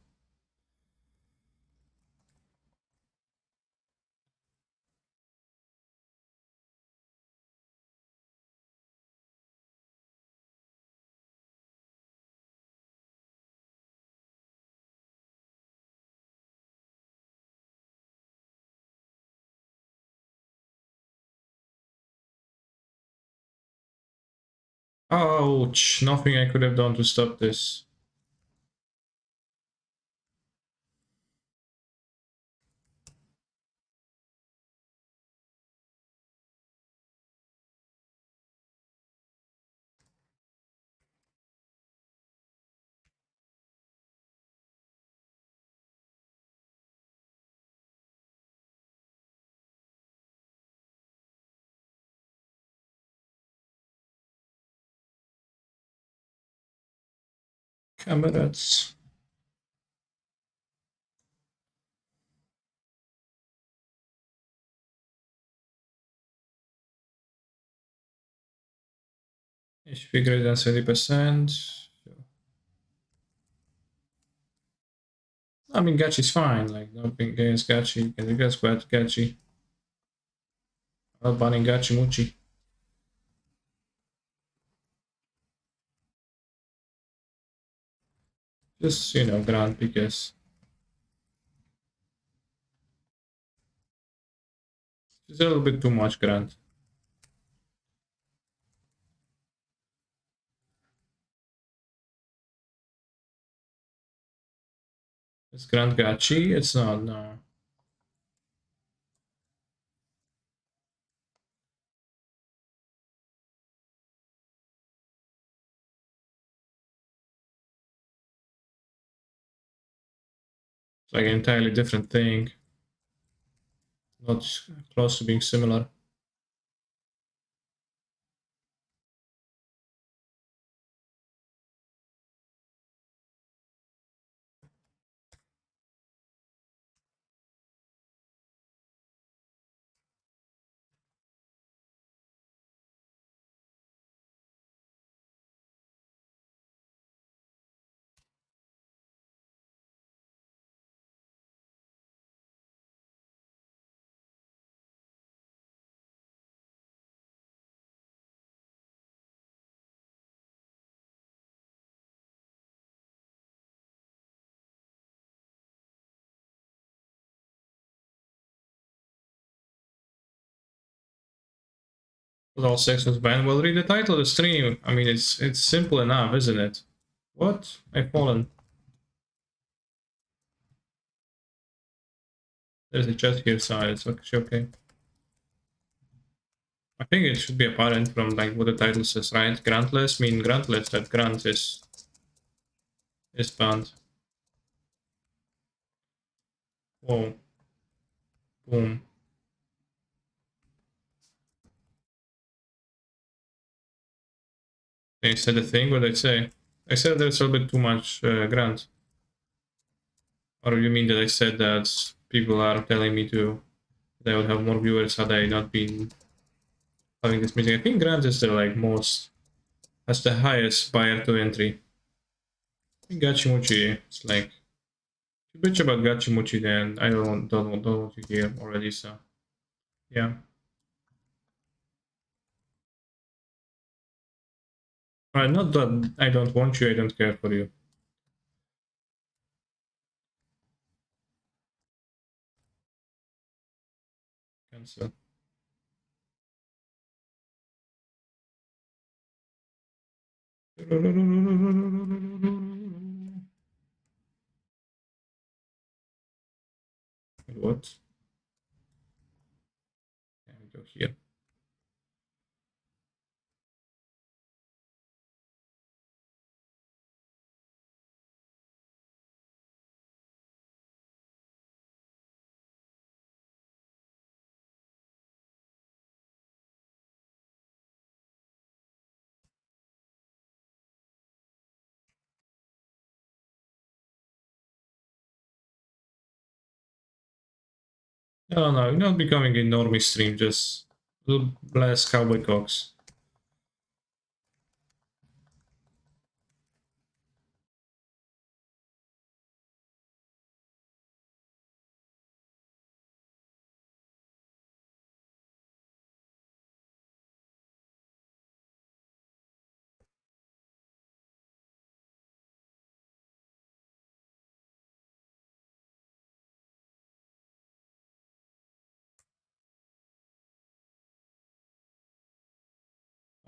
Speaker 1: Ouch! Nothing I could have done to stop this. Camerats. HP greater than 70%. I mean, Gachi's fine. Like, nothing against Gachi. You can guess what Gachi. Not banning Gachi Muchi. Just, you know, grant because it's a little bit too much grant. It's grant Gachi? It's not, no. It's like an entirely different thing. Not close to being similar. But all sex was banned. Well, read the title of the stream. I mean, it's simple enough, isn't it? What? I've fallen. There's a chest here, so it's actually okay. I think it should be apparent from like what the title says, right? Grantless mean grantless, that grant is banned. Whoa. Boom. They said a thing, what did I say? I said there's a little bit too much grant. Or you mean that I said that people are telling me to they would have more viewers had I not been having this music? I think grant is the like most has the highest barrier to entry. I think Gachimuchi, it's like if you bitch about Gachimuchi, then I don't want to hear already. So yeah. Not that I don't want you, I don't care for you. Cancel. What? Can we go here? No, no, you're not becoming a normie stream, just little blast cowboy cocks.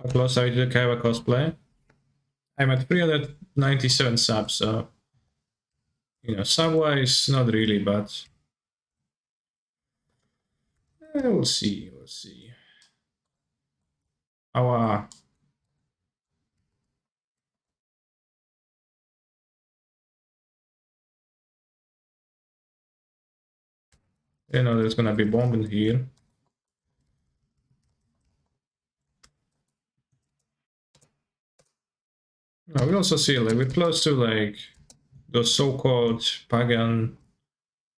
Speaker 1: How close are you to the Kaiba cosplay? I'm at 397 subs, so you know, sub-wise, not really, but we'll see, we'll see. Our you know, there's gonna be bomb in here. No, we also see like we're close to like the so-called pagan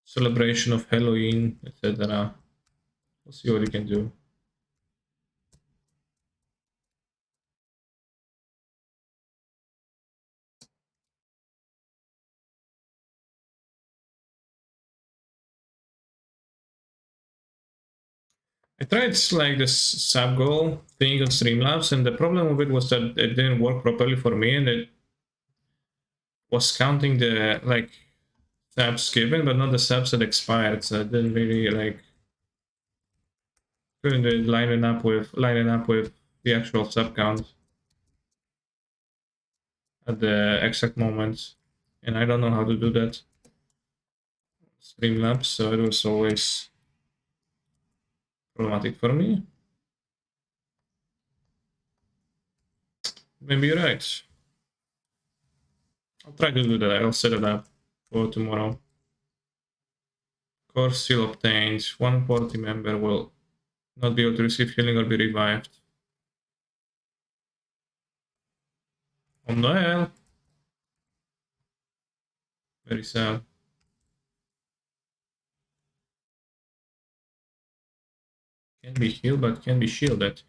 Speaker 1: celebration of Halloween, etc. We'll see what we can do. I tried like this sub goal thing on Streamlabs, and the problem with it was that it didn't work properly for me, and it was counting the like subs given, but not the subs that expired. So I didn't really like couldn't line it up with the actual sub count at the exact moment, and I don't know how to do that. Streamlabs, so it was always problematic for me. Maybe you're right. I'll try to do that. I'll set it up for tomorrow. Course still obtained. One party member will not be able to receive healing or be revived. Oh no! Very sad. Can be healed, but can be shielded.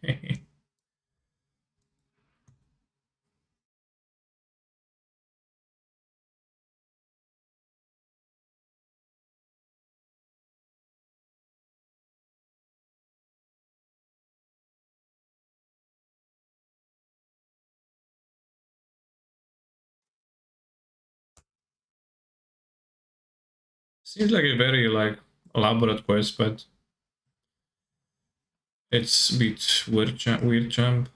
Speaker 1: Seems like a very elaborate quest, but it's a bit weird jump.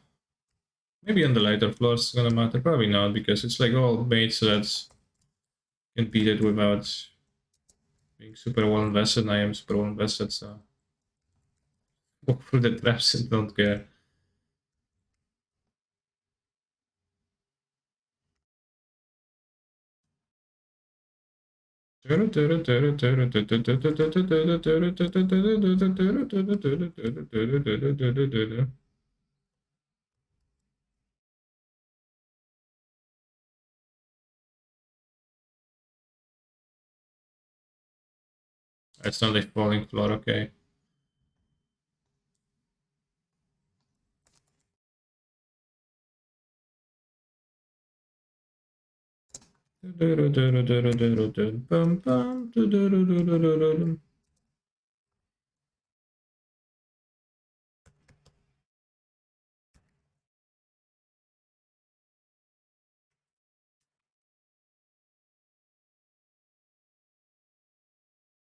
Speaker 1: Maybe on the later floors it's gonna matter. Probably not, because it's like all mates that can beat it without being super well invested. And I am super well invested, so walk through the traps and don't care. It's not a falling floor, okay.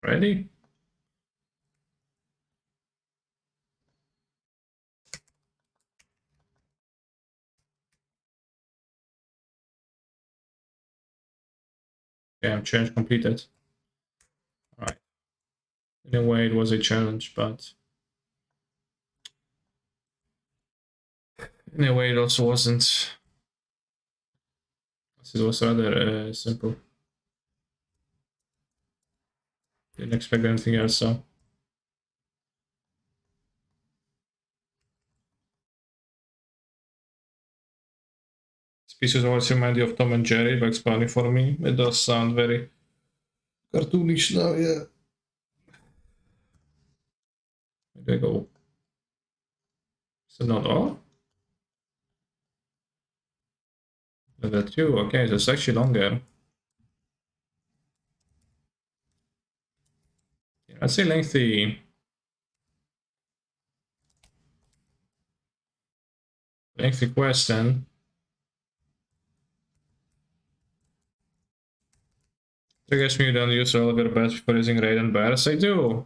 Speaker 1: Ready? Yeah, change completed. Alright. In a way, it was a challenge, but in a way, it also wasn't. It was rather simple. Didn't expect anything else, so. Species always remind you of Tom and Jerry, but explaining for me. It does sound very cartoonish now, yeah. There you go. Is it not all? Level 2, okay, so it's actually longer. Yeah, I'd say lengthy. Lengthy quest then. Triggers me, you don't use all of your bets before using raid and bears. I do.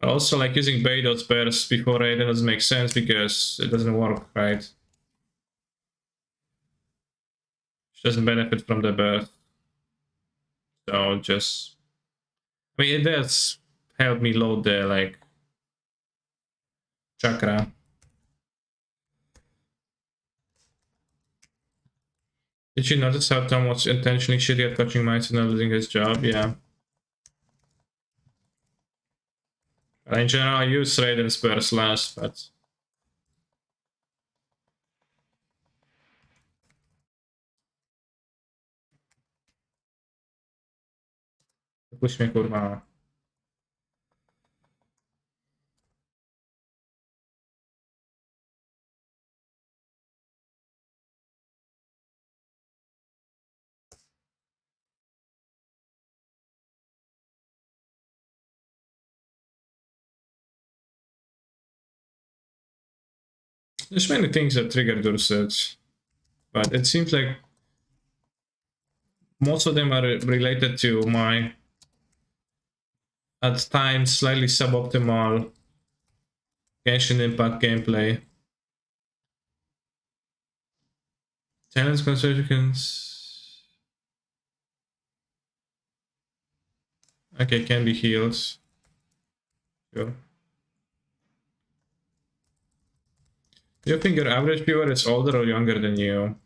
Speaker 1: Also, like using Beidot's bears before raid doesn't make sense because it doesn't work, right? She doesn't benefit from the birth. So just, I mean, it does help me load the like chakra. Did you notice how Tom was intentionally shitty at catching mice and not losing his job? Yeah. In general, I use raid and spurs last, but push me, kurwa. There's many things that trigger the research, but it seems like most of them are related to my, at times, slightly suboptimal Genshin Impact gameplay. Talents consequence. Okay, can be healed. Sure. Do you think your average viewer is older or younger than you?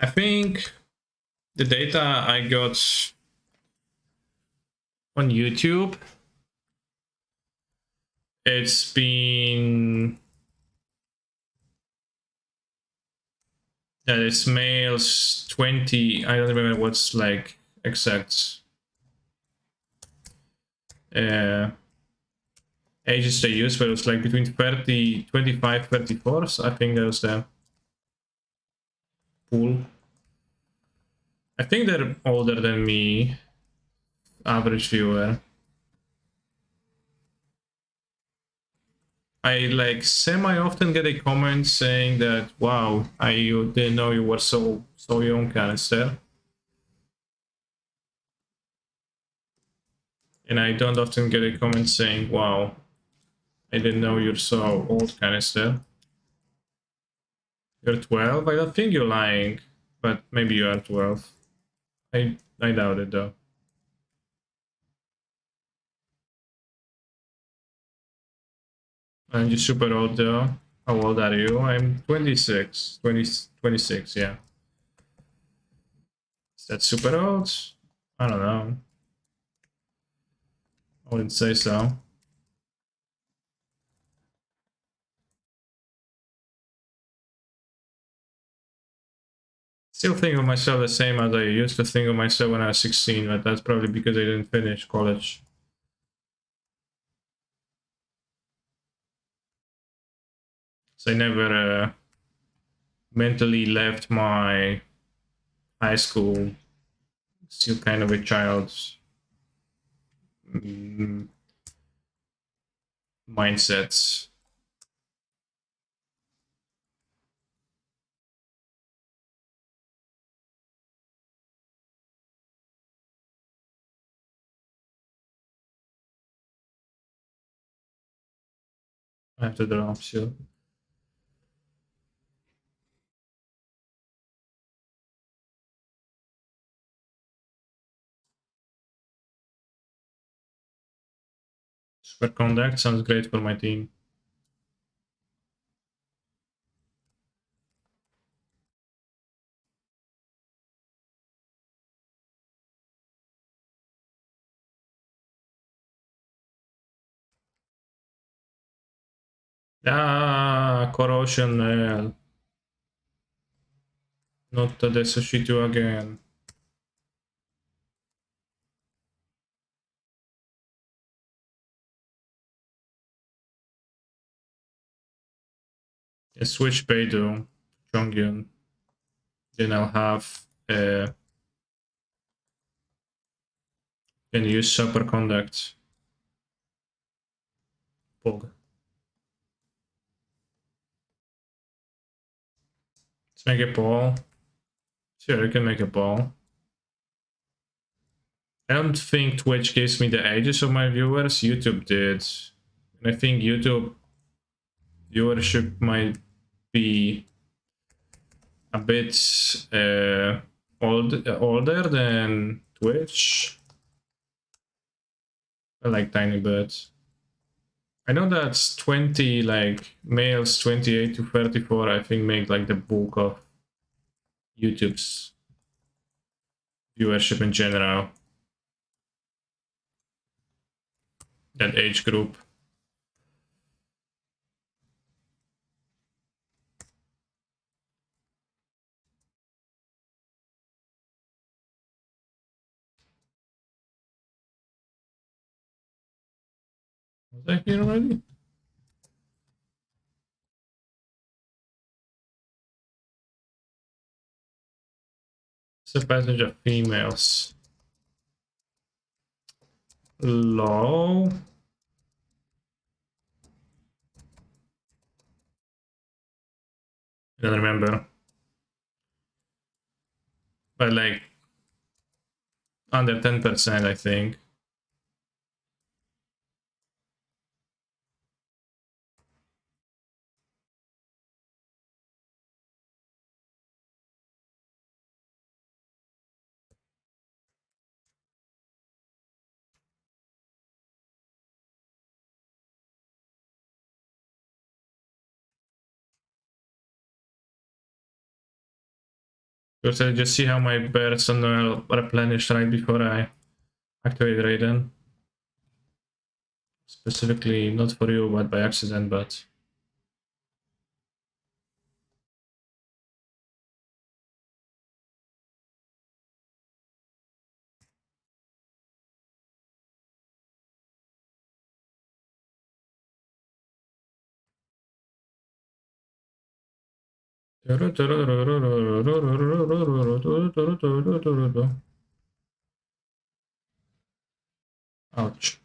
Speaker 1: I think The data I got on YouTube, it's been that it's males 20. I don't remember what's like exact uh, ages they use, but it was like between 30, 25, 34. So I think that was the pool. I think they're older than me, average viewer. I like semi-often get a comment saying that, "Wow, I didn't know you were so young, canister." And I don't often get a comment saying, "Wow, I didn't know you're so old, canister." You're 12? I don't think you're lying, but maybe you are 12. I doubt it though. And you're super old though. How old are you? I'm 26. 26, yeah. Is that super old? I don't know. I wouldn't say so. Still think of myself the same as I used to think of myself when I was 16, but that's probably because I didn't finish college. So I never mentally left my high school. Still kind of a child mm, mindset. I have to drop you. Super conduct sounds great for my team. Ah, corrosion. Not the Sushi again. Yeah, switch Beidou, Chongyun. Then I'll have can use super conduct. Pog. Let's make a ball. Sure, I can make a ball. I don't think Twitch gives me the ages of my viewers. YouTube did. And I think YouTube viewership might be a bit older than Twitch. I like tiny bit. I know that's 20, like males 28 to 34, I think make like the bulk of YouTube's viewership in general. That age group. Was I here already? It's a percentage of females. Low. I don't remember. But like under 10%, I think. Because I just see how my personnel replenished right before I activate Raiden. Specifically, not for you, but by accident, but... Ouch.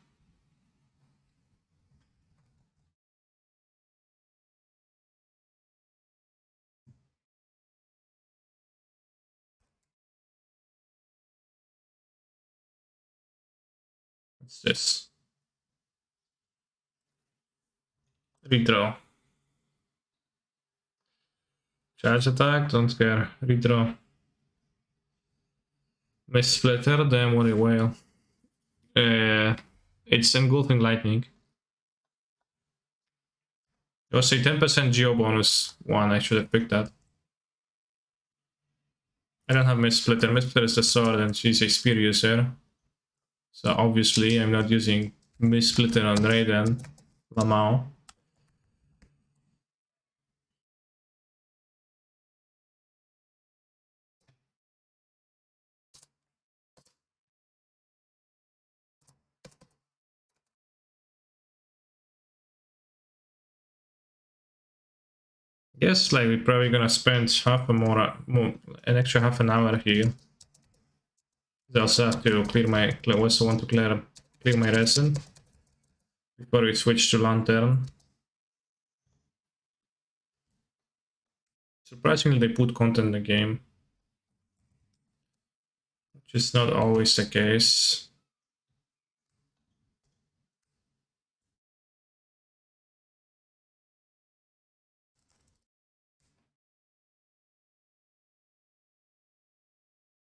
Speaker 1: What's this? Redraw. Charge attack, don't care. Redraw. Miss Splitter, damn what a whale. It's engulfing lightning. It was a 10% geo bonus one, I should have picked that. I don't have Miss Splitter. Miss Splitter is the sword and she's a spear user. So obviously I'm not using Miss Splitter on Raiden. Lamau. Yes, like we're probably gonna spend an extra half an hour here. I also have to clear my, also want to clear my resin before we switch to Lantern. Surprisingly, they put content in the game, which is not always the case.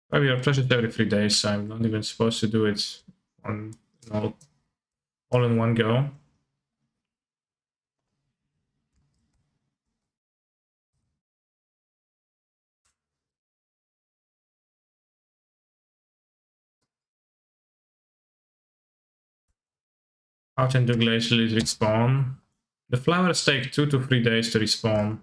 Speaker 1: But we refresh it every 3 days, so I'm not even supposed to do it on all in one go. Out and do glacially respawn. The flowers take 2 to 3 days to respawn.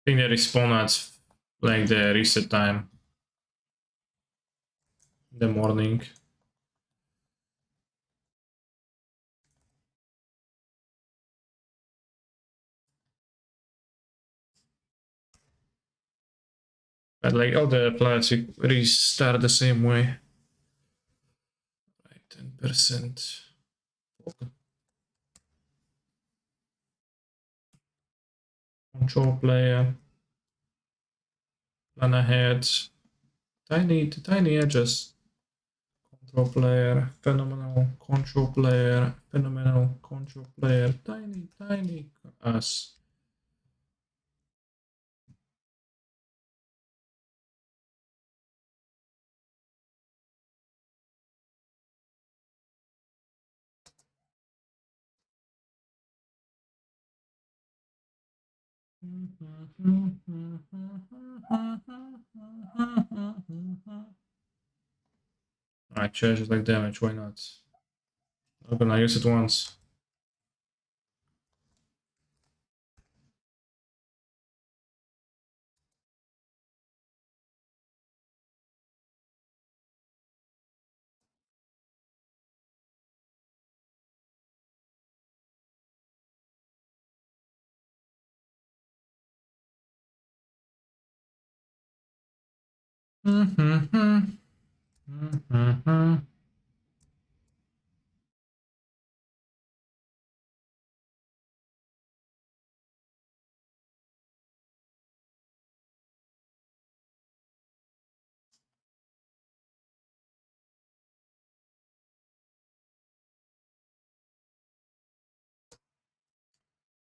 Speaker 1: I think they respawn at like the reset time in the morning. But like all the planets restart the same way. Right, 10%. Control player. Plan ahead. Tiny edges. Control player. Phenomenal. Control player. Phenomenal. Control player. Tiny. Us. Alright, charges like damage, why not? I'm gonna use it once.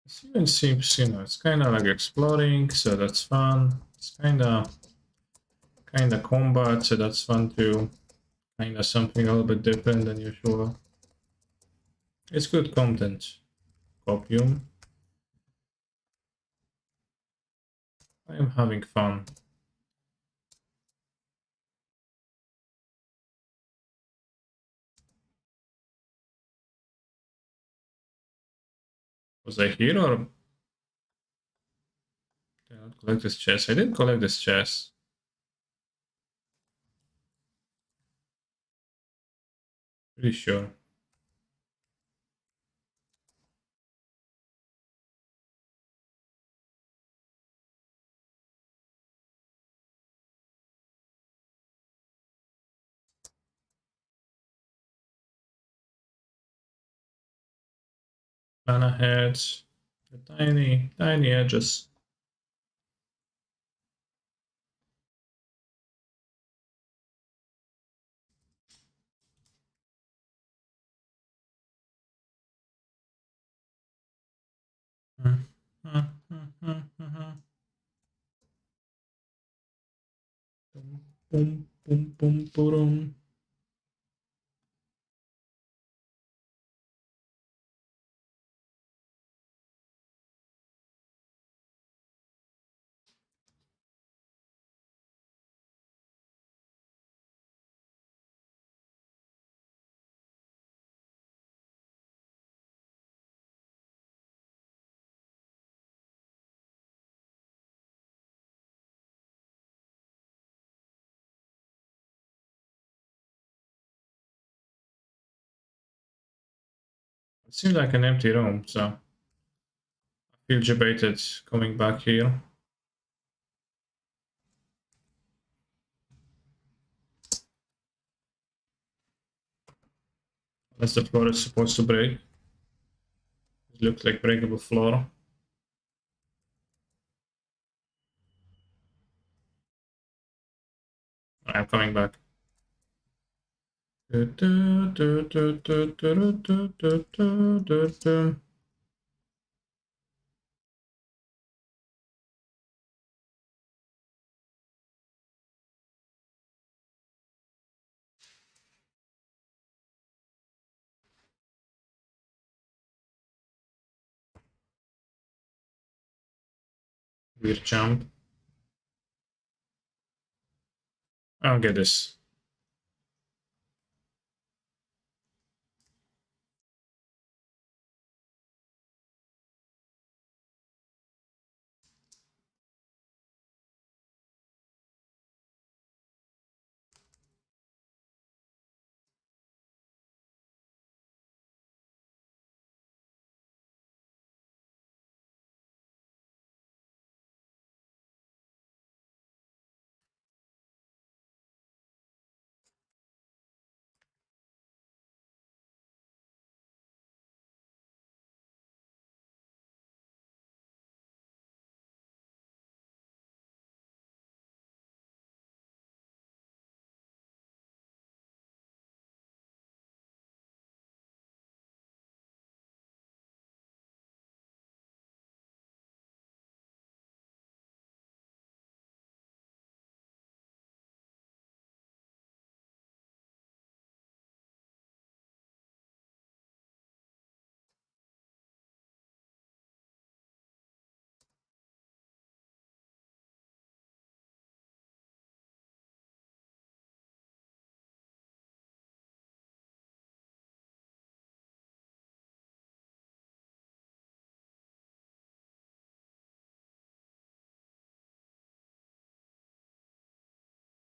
Speaker 1: This even seems, you know, it's kind of like exploring, so that's fun. It's kind of combat, so that's fun too. Kind of something a little bit different than usual. It's good content. Copium. I am having fun. Was I here or did I not collect this chest? I did collect this chest. Pretty sure. Banana heads. The tiny, tiny edges. Boom, boom, boom, boom. It seems like an empty room, so I feel debated coming back here. Unless the floor is supposed to break. It looks like breakable floor. I'm coming back. Weird jump. I don't get this.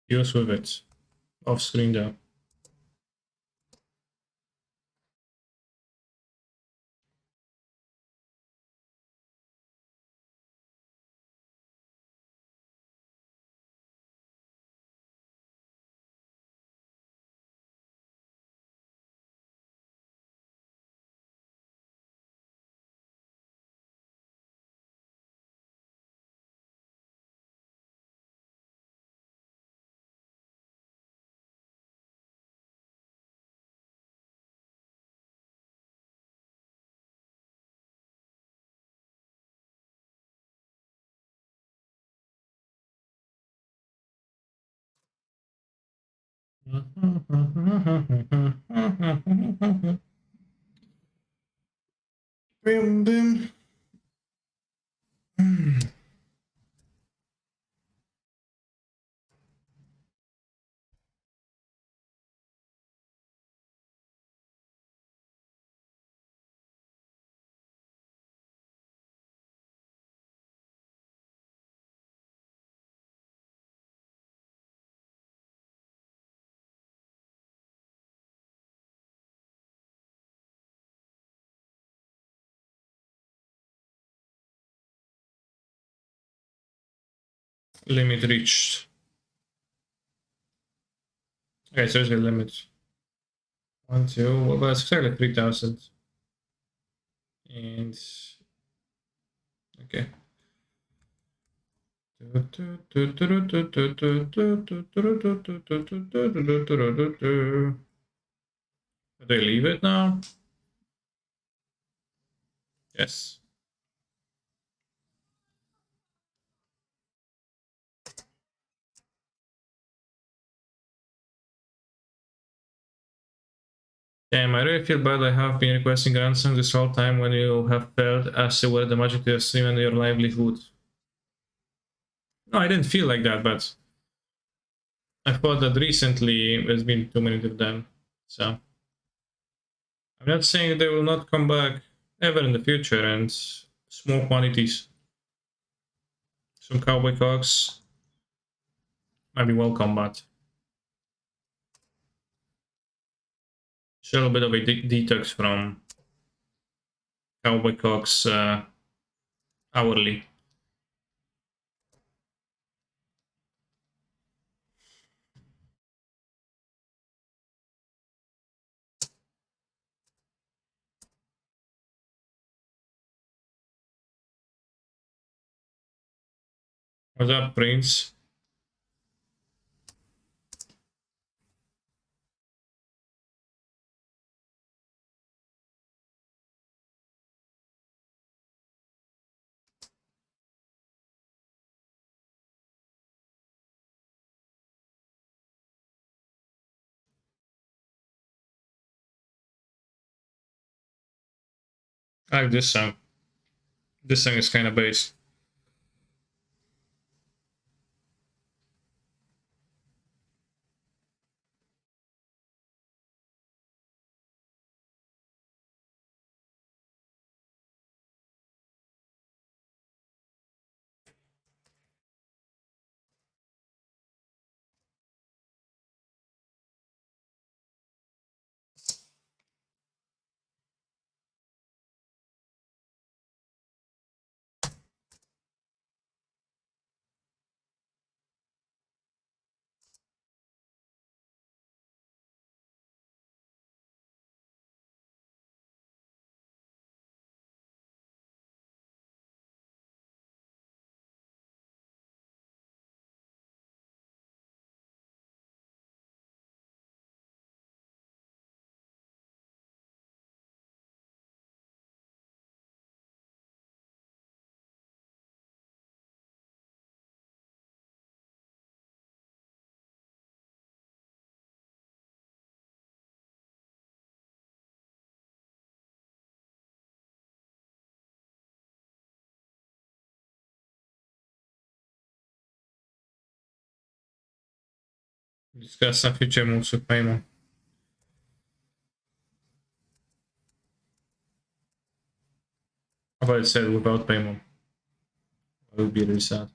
Speaker 1: Use with it. Off screen though. Boom, boom. Limit reached. Okay, so there's a limit. 1, 2, well, it's exactly 3000. And okay. Do they leave it now? Yes. Damn, I really feel bad I have been requesting ransom this whole time when you have failed as you were the magic to your stream and your livelihood. No, I didn't feel like that, but I thought that recently there's been too many of them. So I'm not saying they will not come back ever in the future and small quantities. Some cowboy cocks might be welcome, but it's a little bit of a detox from cowboy cocks hourly. What's up, Prince? I like this song. This song is kind of bass. Discuss some future moves with Paimon. How about it said without Paimon? That would be really sad.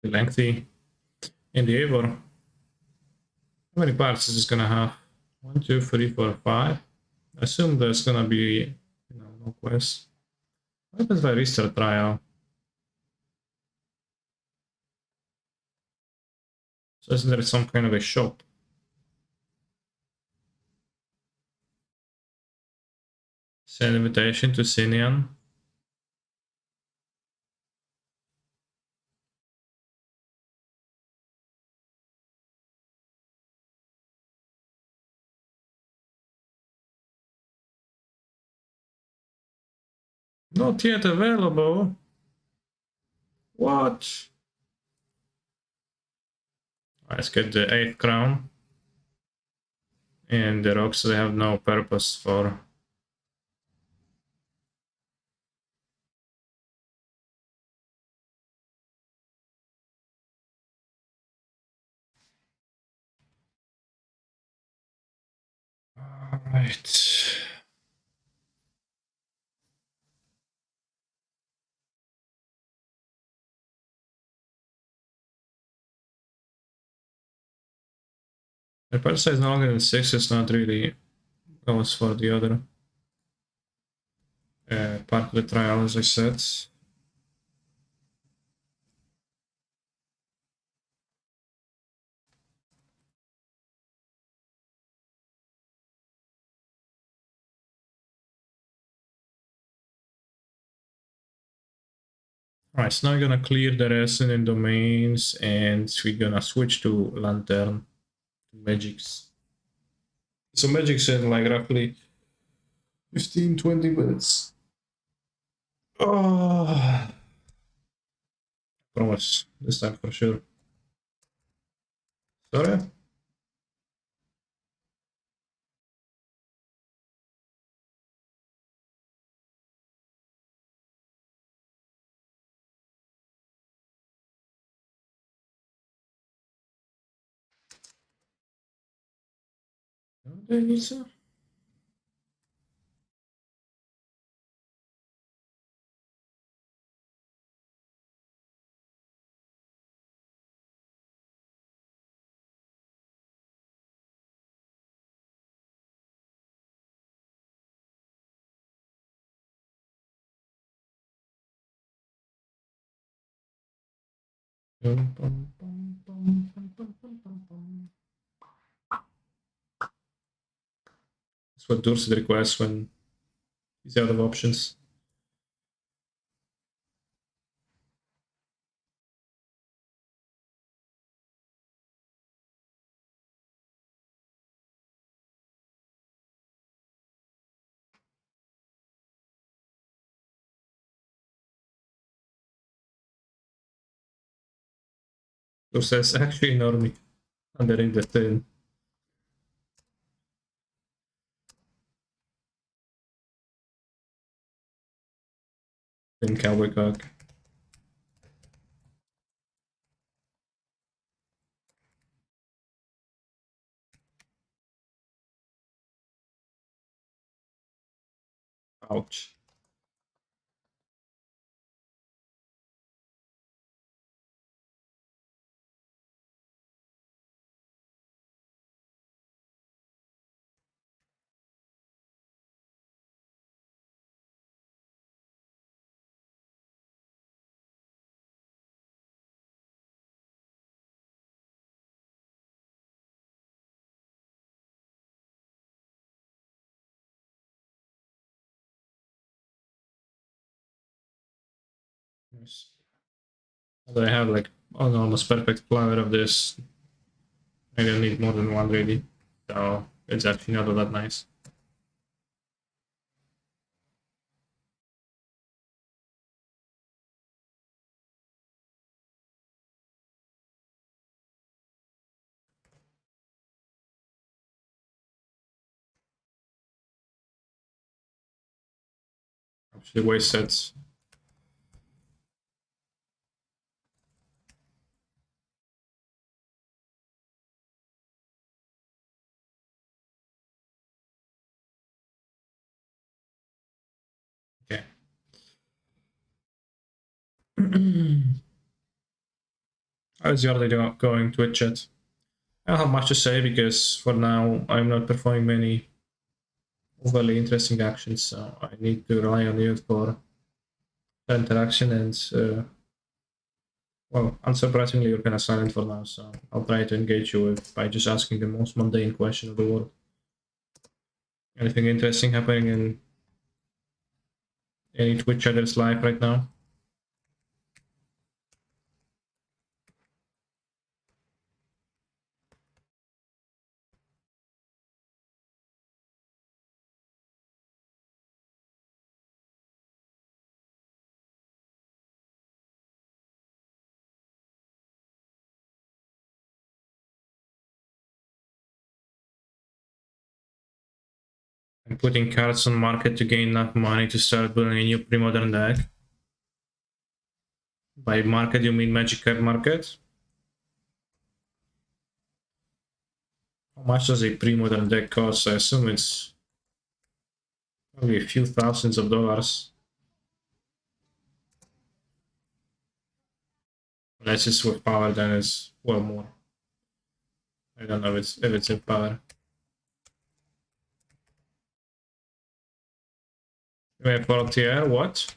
Speaker 1: lengthy endeavor. How many parts is this gonna have? 1, 2, 3, 4, 5. I assume there's gonna be, no quest. What happens if I restart trial? So isn't there some kind of a shop? Send invitation to Sinian. Not yet available. What? Let's get the 8th crown. And the rocks they have no purpose for. Alright. The part size no longer than 6 is not really goes for the other part of the trial, as I said. Alright, so now we're gonna clear the resonant domains and we're gonna switch to Lantern, to Magics. So Magics in like roughly 15-20 minutes. Oh, promise, this time for sure. Sorry? There's That's what Dorset requests when he's out of options. Dorset's actually normally under in the 10. In Cowboy Cock. Ouch. Nice. I have like an almost perfect flower of this. I don't need more than one really. So it's actually not all that nice. Actually waste sets. Okay. How's your day going, Twitch chat? I don't have much to say because for now I'm not performing many overly interesting actions, so I need to rely on you for interaction and well, unsurprisingly, you're kind of silent for now, so I'll try to engage you by just asking the most mundane question of the world. Anything interesting happening in any Twitch chatter's life right now? I'm putting cards on market to gain enough money to start building a new pre-modern deck. By market, you mean magic card market? How much does a pre-modern deck cost? I assume it's probably a few thousands of dollars. Unless it's with power, then it's well more. I don't know if it's in power. Wait, Frontier, what?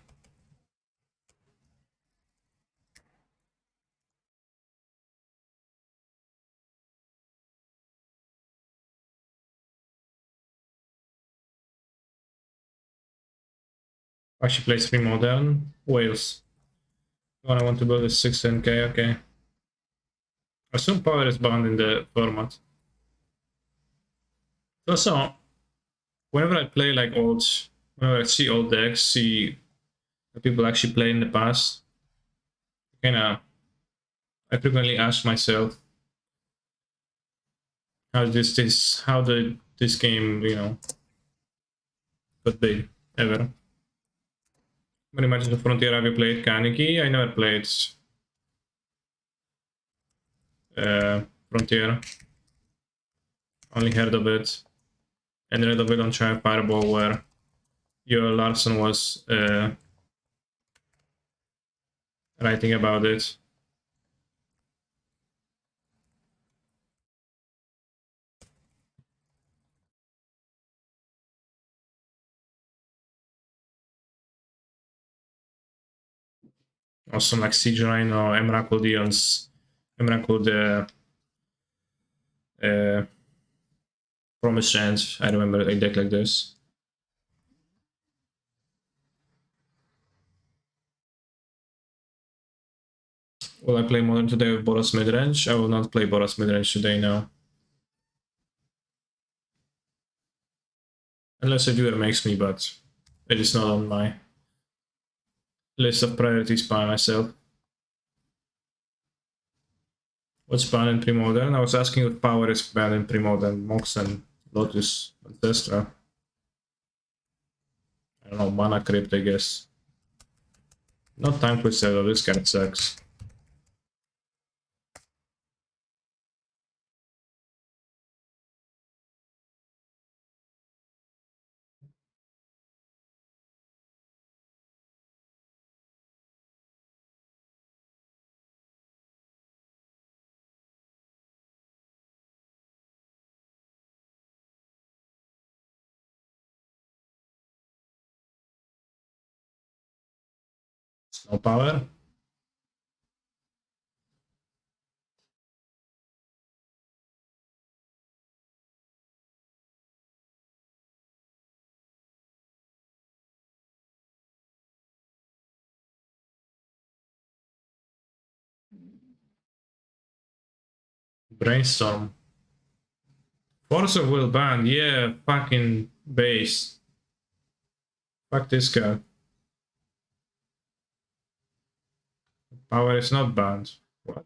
Speaker 1: Why she plays pre-modern? Wales. When I want to build a 610k, okay. I assume power is banned in the format. Also, whenever I play like whenever I see old decks, see people actually play in the past, I frequently ask myself, how did this game, could be ever? Many matches of Frontier have you played? Kaneki? I never played Frontier. Only heard of it. And read a bit on Trial Fireball where your Larson was writing about it. Also like Siege Rhino, Emrakul Dion's Emrakul the Promised Land. I remember a deck like this. Will I play Modern today with Boros Midrange? I will not play Boros Midrange today now. Unless a viewer makes me, but it is not on my list of priorities by myself. What's banned in Pre-Modern? I was asking if power is banned in Pre-Modern. Mox and Lotus Ancestra. I don't know, Mana Crypt, I guess. Not Time Twister, this card sucks. No power. Brainstorm. Force of Will banned. Yeah, fucking base. Fuck this guy. Power is not banned. What?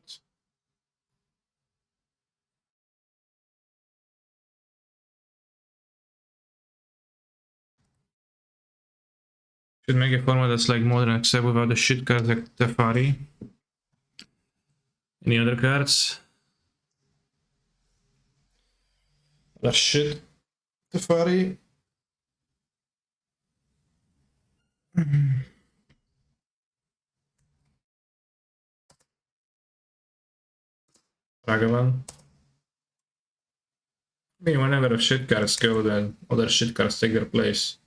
Speaker 1: Should make a format that's like modern except without the shit cards like Tefari. Any other cards? That shit. Tefari. Ragavan. I mean, whenever shit cards go, then other shit cards take their place.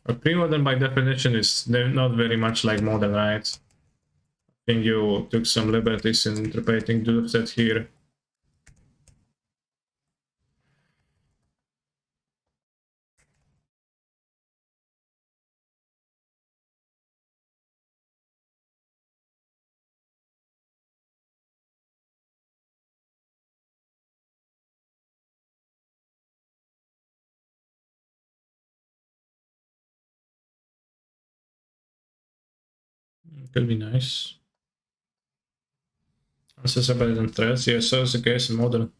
Speaker 1: But pre-modern by definition is not very much like modern, right? I think you took some liberties in interpreting that here. Could be nice. Answers are better than threats. Yeah, so is the case in modern.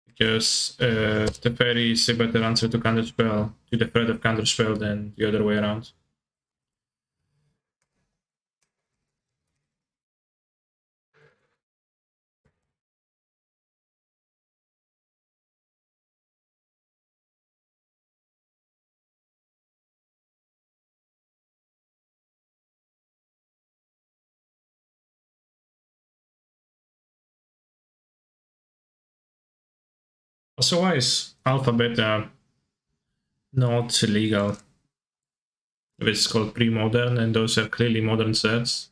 Speaker 1: Because the fairy is a better answer to counterspell, to the threat of counterspell than the other way around. Also, why is alpha beta not legal? If it's called pre-modern and those are clearly modern sets,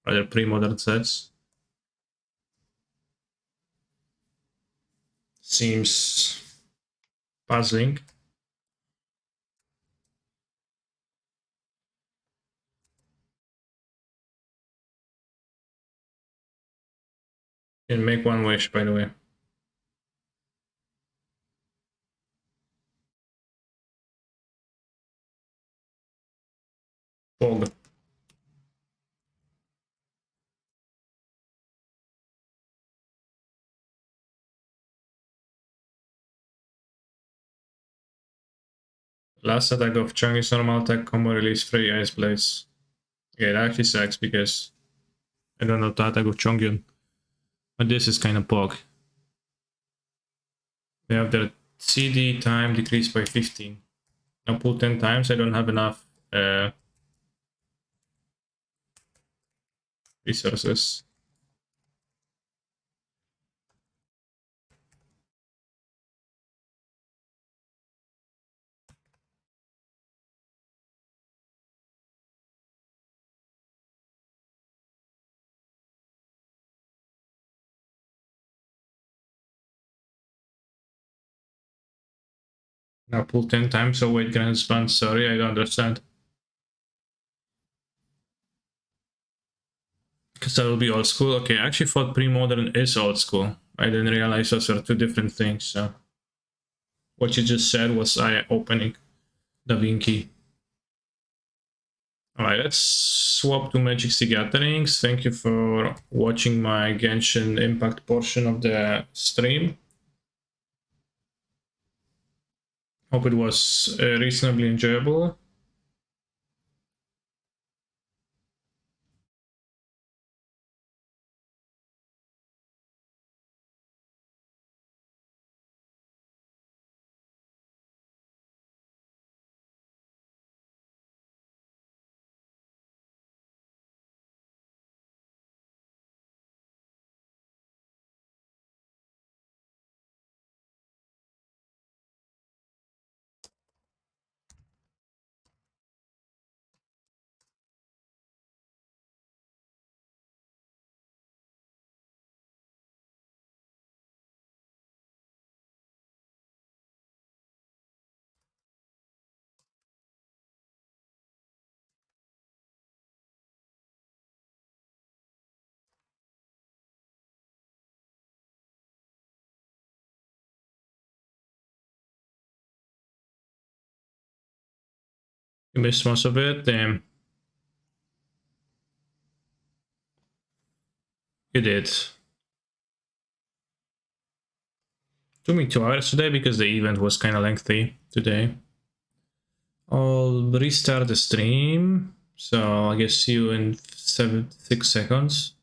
Speaker 1: rather pre-modern sets. Seems puzzling. Can make one wish, by the way. Fog. Last attack of Chung is normal attack combo release 3 Ice Blades. Yeah, it actually sucks because I don't know the attack of Chongyun. But this is kind of pog. They have their CD time decreased by 15. Now pull 10 times, I don't have enough resources. Now pull 10 times, so wait, grand span, sorry, I don't understand. Because that will be old school. Okay, I actually thought pre-modern is old school. I didn't realize those are two different things, so... What you just said was eye-opening. Da Vinci. Alright, let's swap to Magic the Gatherings. Thank you for watching my Genshin Impact portion of the stream. Hope it was reasonably enjoyable. You missed most of it. You did. Took me 2 hours today because the event was kind of lengthy today. I'll restart the stream, so I guess see you in 6 seconds.